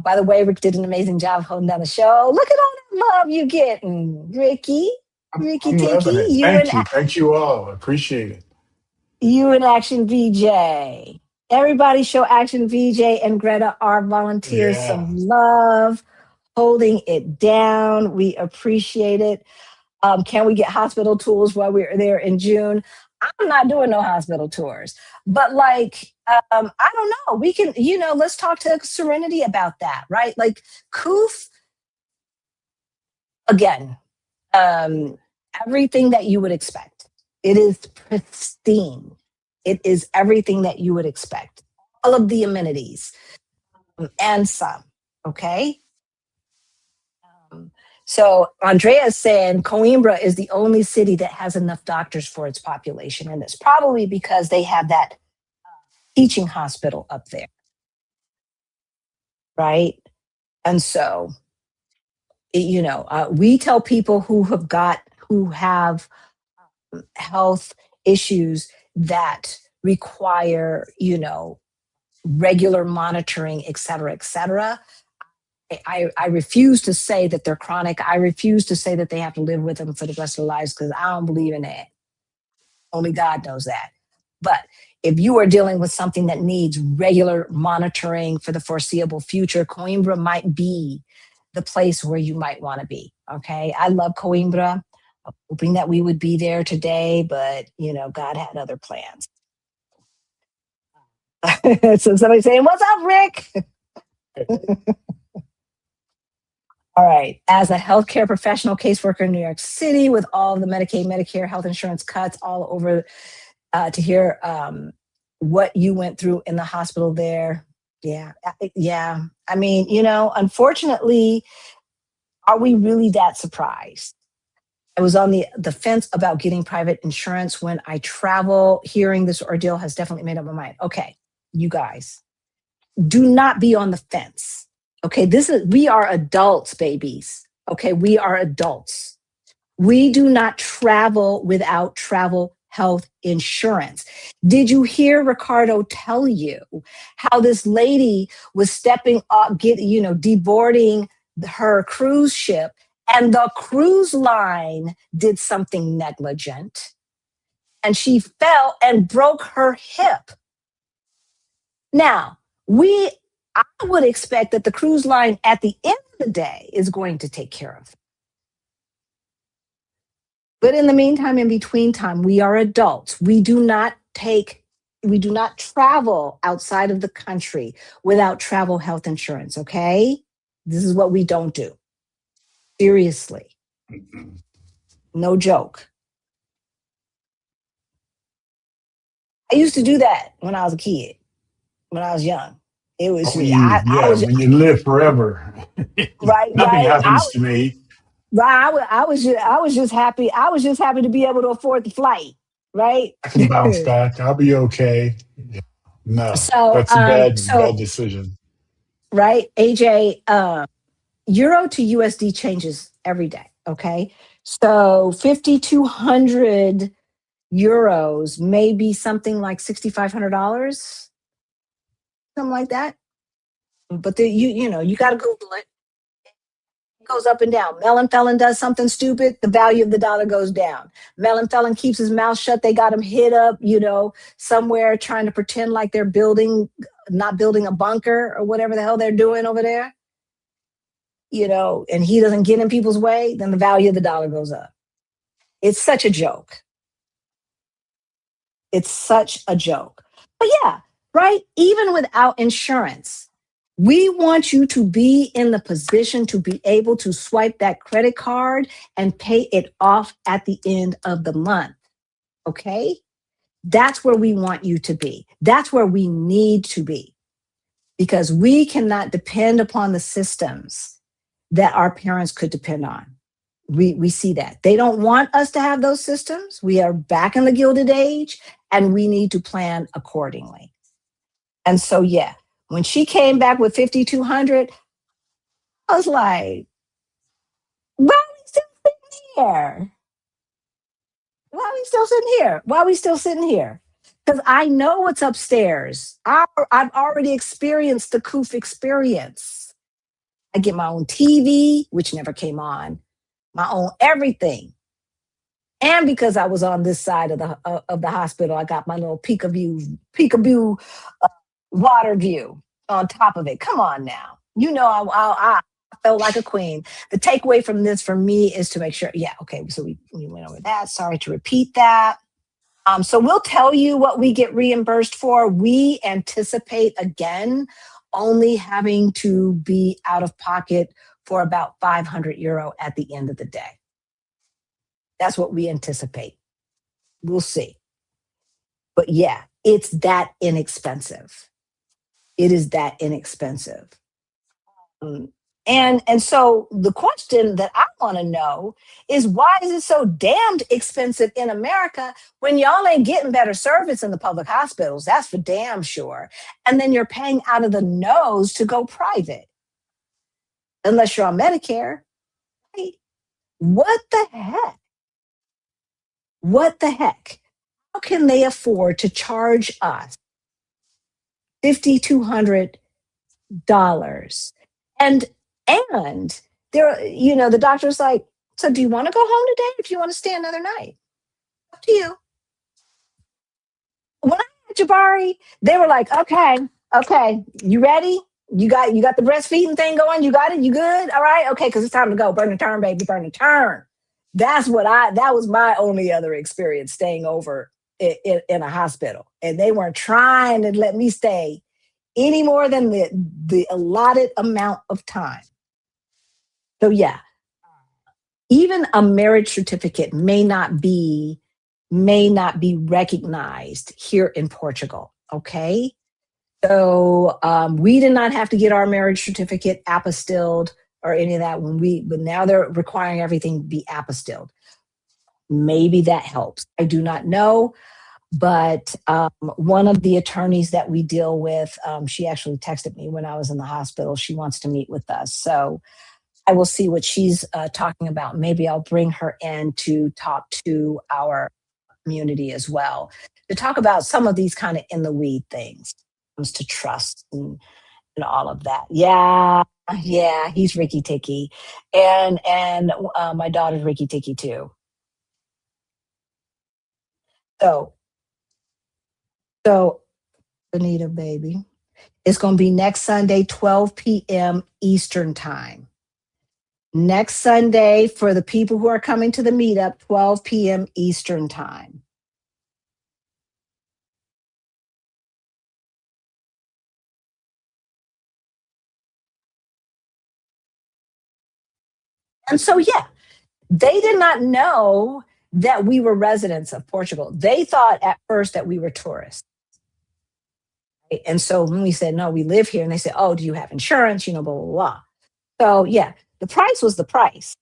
By the way, Rick did an amazing job holding down the show. Look at all that love you getting, Ricky. Ricky I'm Ticky, loving it. Thank you. Thank you all. Appreciate it. you and Action VJ. Everybody show Action VJ and Greta, our volunteers, Yeah. some love, holding it down. We appreciate it. Can we get hospital tours while we're there in June? I'm not doing no hospital tours, but like, I don't know. We can, let's talk to Serenity about that, right? Like, Koof, again, everything that you would expect. It is pristine. It is everything that you would expect. All of the amenities and some. Okay. So Andrea is saying Coimbra is the only city that has enough doctors for its population. And it's probably because they have that teaching hospital up there. Right. And so, we tell people who have health issues that require, regular monitoring, et cetera, et cetera. I refuse to say that they're chronic. I refuse to say that they have to live with them for the rest of their lives because I don't believe in that. Only God knows that. But if you are dealing with something that needs regular monitoring for the foreseeable future, Coimbra might be the place where you might want to be. Okay. I love Coimbra. I'm hoping that we would be there today, but God had other plans. So somebody's saying, "What's up, Rick?" All right. As a healthcare professional caseworker in New York City with all of the Medicaid, Medicare, health insurance cuts all over, to hear what you went through in the hospital there. Yeah. Yeah. I mean, unfortunately, are we really that surprised? I was on the fence about getting private insurance. When I travel, hearing this ordeal has definitely made up my mind. Okay, you guys, do not be on the fence. Okay, we are adults, babies. Okay, we are adults. We do not travel without travel health insurance. Did you hear Ricardo tell you how this lady was stepping up, deboarding her cruise ship, and the cruise line did something negligent, and she fell and broke her hip? Now, I would expect that the cruise line at the end of the day is going to take care of it. But in the meantime, in between time, we are adults. We do not travel outside of the country without travel health insurance, okay? This is what we don't do. Seriously. No joke. I used to do that when I was a kid, when I was young. It was, When you live forever, right. nothing happens to me. I was just happy. I was just happy to be able to afford the flight, right? I can bounce back. I'll be okay. Yeah. No, so, that's a bad so decision. right, AJ, euro to USD changes every day. Okay, so 5,200 euros may be something like $6,500, something like that. But you know, you got to Google it. It goes up and down. Melon Felon does something stupid, the value of the dollar goes down. Melon Felon keeps his mouth shut. They got him hid up, you know, somewhere trying to pretend like they're building, not building a bunker or whatever the hell they're doing over there, you know, and he doesn't get in people's way, then the value of the dollar goes up. It's such a joke. It's such a joke. But yeah, right? Even without insurance, we want you to be in the position to be able to swipe that credit card and pay it off at the end of the month. Okay? That's where we want you to be. That's where we need to be because we cannot depend upon the systems that our parents could depend on. We see that. They don't want us to have those systems. We are back in the Gilded Age and we need to plan accordingly. And so, yeah, when she came back with 5,200, I was like, why are we still sitting here? Why are we still sitting here? Why are we still sitting here? Because I know what's upstairs. I've already experienced the Coof experience. I get my own TV, which never came on, my own everything. And because I was on this side of the hospital, I got my little peekaboo water view on top of it. Come on now, you know I felt like a queen. The takeaway from this for me is to make sure. Yeah, okay. So we went over that. Sorry to repeat that. So we'll tell you what we get reimbursed for. We anticipate again only having to be out of pocket for about 500 euro at the end of the day. That's what we anticipate. We'll see. But yeah, it's that inexpensive. It is that inexpensive. Um, and so the question that I want to know is why is it so damned expensive in America when y'all ain't getting better service in the public hospitals? That's for damn sure. And then you're paying out of the nose to go private, unless you're on Medicare. Right? What the heck? What the heck? How can they afford to charge us $5,200? And and there, you know, the doctor's like, so do you want to go home today or do you want to stay another night? Up to you. When I had Jabari, they were like, okay, you ready? You got the breastfeeding thing going? You got it? You good? All right, okay, because it's time to go. Burn the turn, baby, burn the turn. That was my only other experience staying over in a hospital. And they weren't trying to let me stay any more than the allotted amount of time. So yeah, even a marriage certificate may not be recognized here in Portugal. Okay, so we did not have to get our marriage certificate apostilled or any of that but now they're requiring everything be apostilled. Maybe that helps. I do not know, but one of the attorneys that we deal with, she actually texted me when I was in the hospital. She wants to meet with us, so I will see what she's talking about. Maybe I'll bring her in to talk to our community as well, to talk about some of these kind of in the weed things, comes to trust and all of that. Yeah, yeah, he's Ricky Ticky, and my daughter's Ricky Ticky too. So so Anita, baby, it's going to be next Sunday, 12 p.m. Eastern time. Next Sunday for the people who are coming to the meetup, 12 p.m. Eastern time. And so, yeah, they did not know that we were residents of Portugal. They thought at first that we were tourists. Right? And so when we said, no, we live here, and they said, oh, do you have insurance? You know, blah, blah, blah. So, yeah, the price was the price.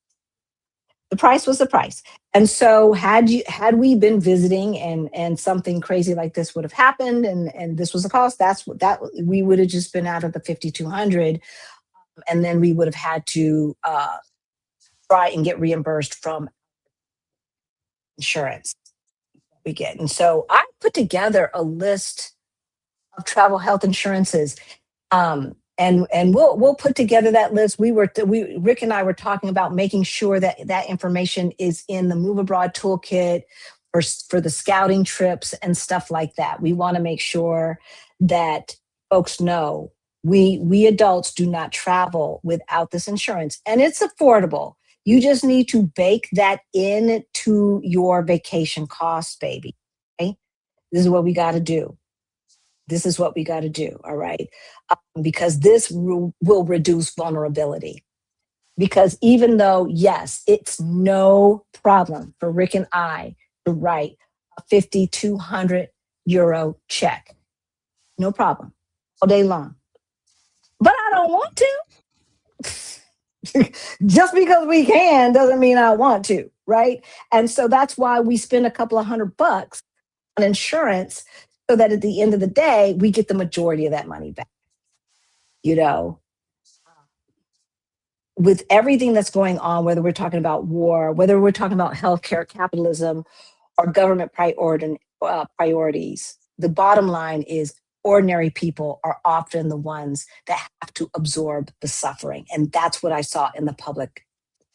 The price was the price. And so had we been visiting and something crazy like this would have happened and this was the cost, that's what that we would have just been out of the 5,200, and then we would have had to try and get reimbursed from insurance we get. And so I put together a list of travel health insurances. And we'll put together that list. We Rick and I were talking about making sure that that information is in the Move Abroad toolkit for the scouting trips and stuff like that. We want to make sure that folks know we adults do not travel without this insurance, and it's affordable. You just need to bake that into your vacation costs, baby. Okay? This is what we got to do. This is what we got to do. All right. Because this will reduce vulnerability. Because even though, yes, it's no problem for Rick and I to write a 5,200 euro check, no problem, all day long. But I don't want to. Just because we can doesn't mean I want to, right? And so that's why we spend a couple of $100 on insurance, so that at the end of the day, we get the majority of that money back. You know, with everything that's going on, whether we're talking about war, whether we're talking about healthcare capitalism or government priorities, the bottom line is ordinary people are often the ones that have to absorb the suffering. And that's what I saw in the public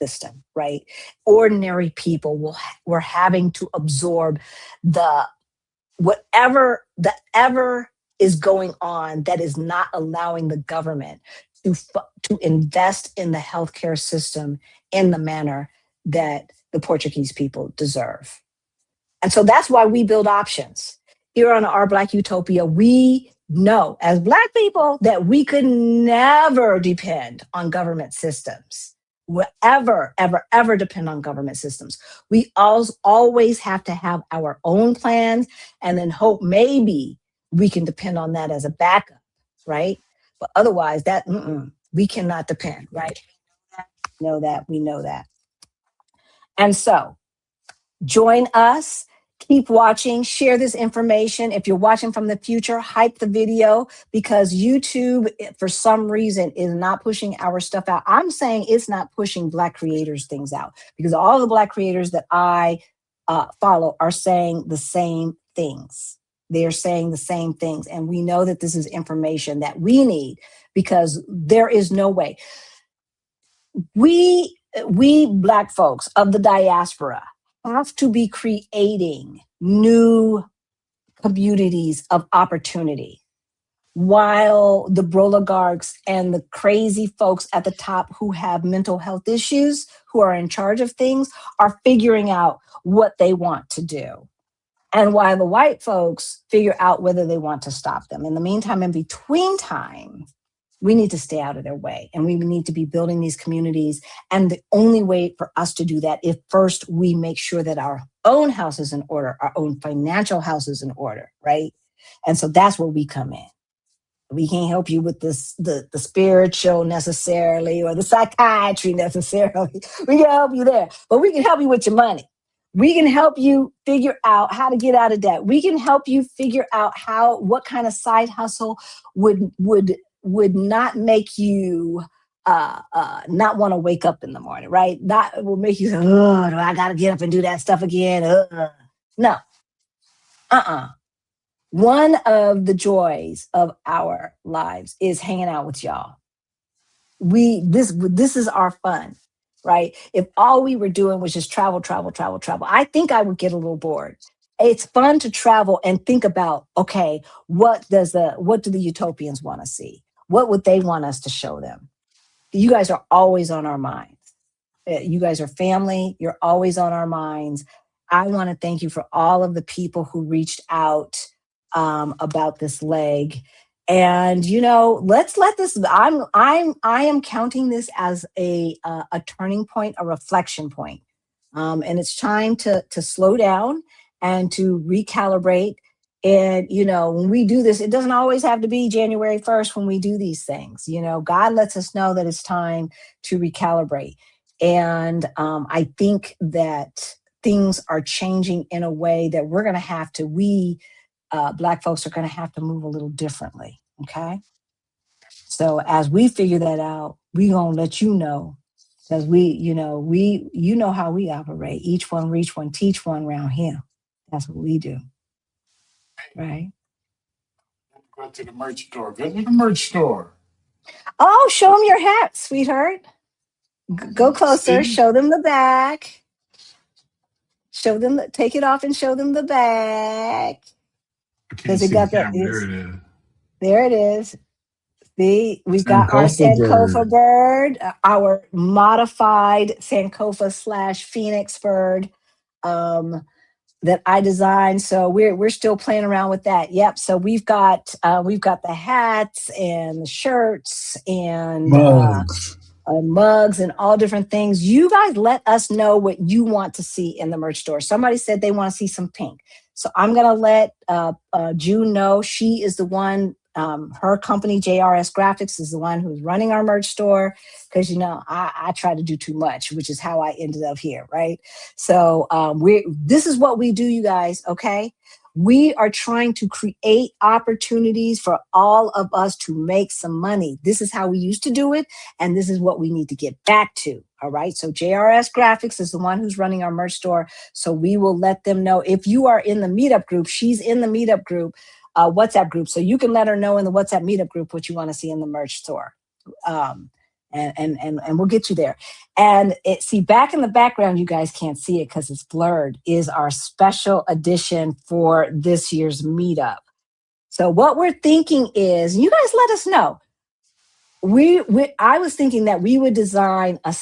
system, right? Ordinary people were having to absorb the whatever the ever is going on that is not allowing the government to invest in the healthcare system in the manner that the Portuguese people deserve. And so that's why we build options. Here on Our Black Utopia, we know as Black people that we could never depend on government systems. Ever depend on government systems. We always have to have our own plans and then hope maybe we can depend on that as a backup, right? But otherwise, we cannot depend, right? We know that. And so join us. Keep watching, share this information. If you're watching from the future, hype the video, because YouTube, for some reason, is not pushing our stuff out. I'm saying it's not pushing Black creators things out, because all the Black creators that I follow are saying the same things. They're saying the same things. And we know that this is information that we need, because there is no way. We Black folks of the diaspora have to be creating new communities of opportunity, while the broligarchs and the crazy folks at the top who have mental health issues, who are in charge of things, are figuring out what they want to do. And while the white folks figure out whether they want to stop them. In the meantime, in between time, we need to stay out of their way, and we need to be building these communities. And the only way for us to do that is first we make sure that our own house is in order, our own financial house is in order, right? And so that's where we come in. We can't help you with this, the spiritual necessarily, or the psychiatry necessarily. We can help you there, but we can help you with your money. We can help you figure out how to get out of debt. We can help you figure out what kind of side hustle would not make you not want to wake up in the morning, right? Not will make you say, oh, I got to get up and do that stuff again. No, One of the joys of our lives is hanging out with y'all. This is our fun, right? If all we were doing was just travel, I think I would get a little bored. It's fun to travel and think about, okay, what do the utopians want to see? What would they want us to show them? You guys are always on our minds. You guys are family. You're always on our minds. I want to thank you for all of the people who reached out about this leg. And let's let this. I am counting this as a turning point, a reflection point, and it's time to slow down and to recalibrate. And when we do this, it doesn't always have to be January 1st when we do these things. God lets us know that it's time to recalibrate. And I think that things are changing in a way that we're going to have to, Black folks are going to have to move a little differently. Okay. So as we figure that out, we're going to let you know, because you know how we operate. Each one, reach one, teach one around here. That's what we do. Right. Go to the merch store. Go to the merch store. Oh, show them your hat, sweetheart. Go closer. See? Show them the back. Show them, take it off and show them the back. I can't Because it see the got that. camera. There it is. There it is. See, we've got our Sankofa Sankofa bird. bird, our modified Sankofa / Phoenix bird that I designed. So we're still playing around with that. Yep. So we've got the hats and the shirts and Mugs. mugs and all different things. You guys let us know what you want to see in the merch store. Somebody said they want to see some pink. So I'm going to let June know. She is the one, her company, JRS Graphics, is the one who's running our merch store. Because, I try to do too much, which is how I ended up here, right? So this is what we do, you guys, okay? We are trying to create opportunities for all of us to make some money. This is how we used to do it. And this is what we need to get back to. All right. So JRS Graphics is the one who's running our merch store. So we will let them know. If you are in the meetup group, she's in the meetup group, WhatsApp group. So you can let her know in the WhatsApp meetup group what you want to see in the merch store. And we'll get you there. And see, back in the background, you guys can't see it because it's blurred, is our special edition for this year's meetup. So what we're thinking is, you guys let us know. I was thinking that we would design a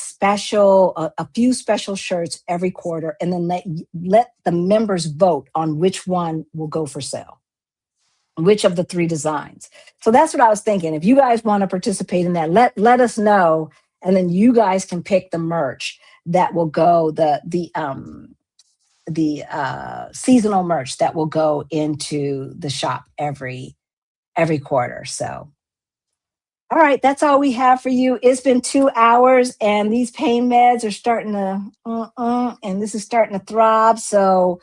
few special shirts every quarter, and then let the members vote on which one will go for sale, which of the 3 designs. So that's what I was thinking. If you guys want to participate in that, let us know, and then you guys can pick the merch that will go, the seasonal merch that will go into the shop every quarter. So. All right, that's all we have for you. It's been 2 hours, and these pain meds are starting to, and this is starting to throb. So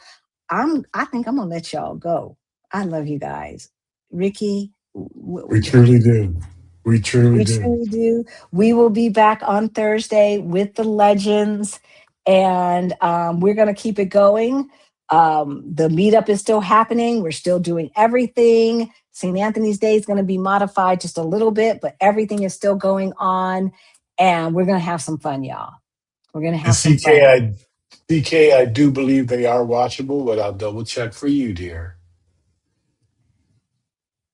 I think I'm gonna let y'all go. I love you guys, Ricky. What we We doing? truly do. We truly We do. truly do. We will be back on Thursday with the legends, and we're gonna keep it going. The meetup is still happening. We're still doing everything. St. Anthony's Day is going to be modified just a little bit, but everything is still going on. And we're going to have some fun, y'all. We're going to And have some fun. CK, I do believe they are watchable, but I'll double check for you, dear.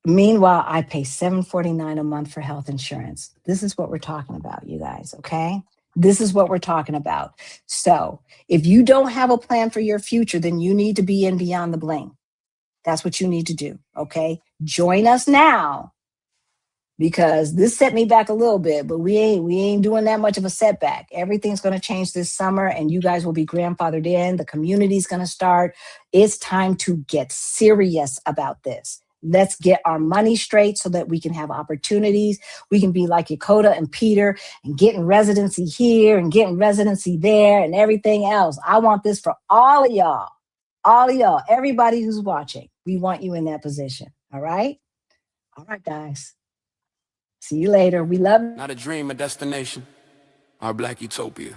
Meanwhile, I pay $7.49 a month for health insurance. This is what we're talking about, you guys, okay? This is what we're talking about. So if you don't have a plan for your future, then you need to be in Beyond the Bling. That's what you need to do, okay? Join us now, because this set me back a little bit, but we ain't doing that much of a setback. Everything's going to change this summer, and you guys will be grandfathered in. The community's going to start. It's time to get serious about this. Let's get our money straight so that we can have opportunities. We can be like Yakota and Peter and getting residency here and getting residency there and everything else. I want this for all of y'all. All of y'all, everybody who's watching. We want you in that position. All right? All right, guys. See you later. We love you. Not a dream, a destination. Our Black utopia.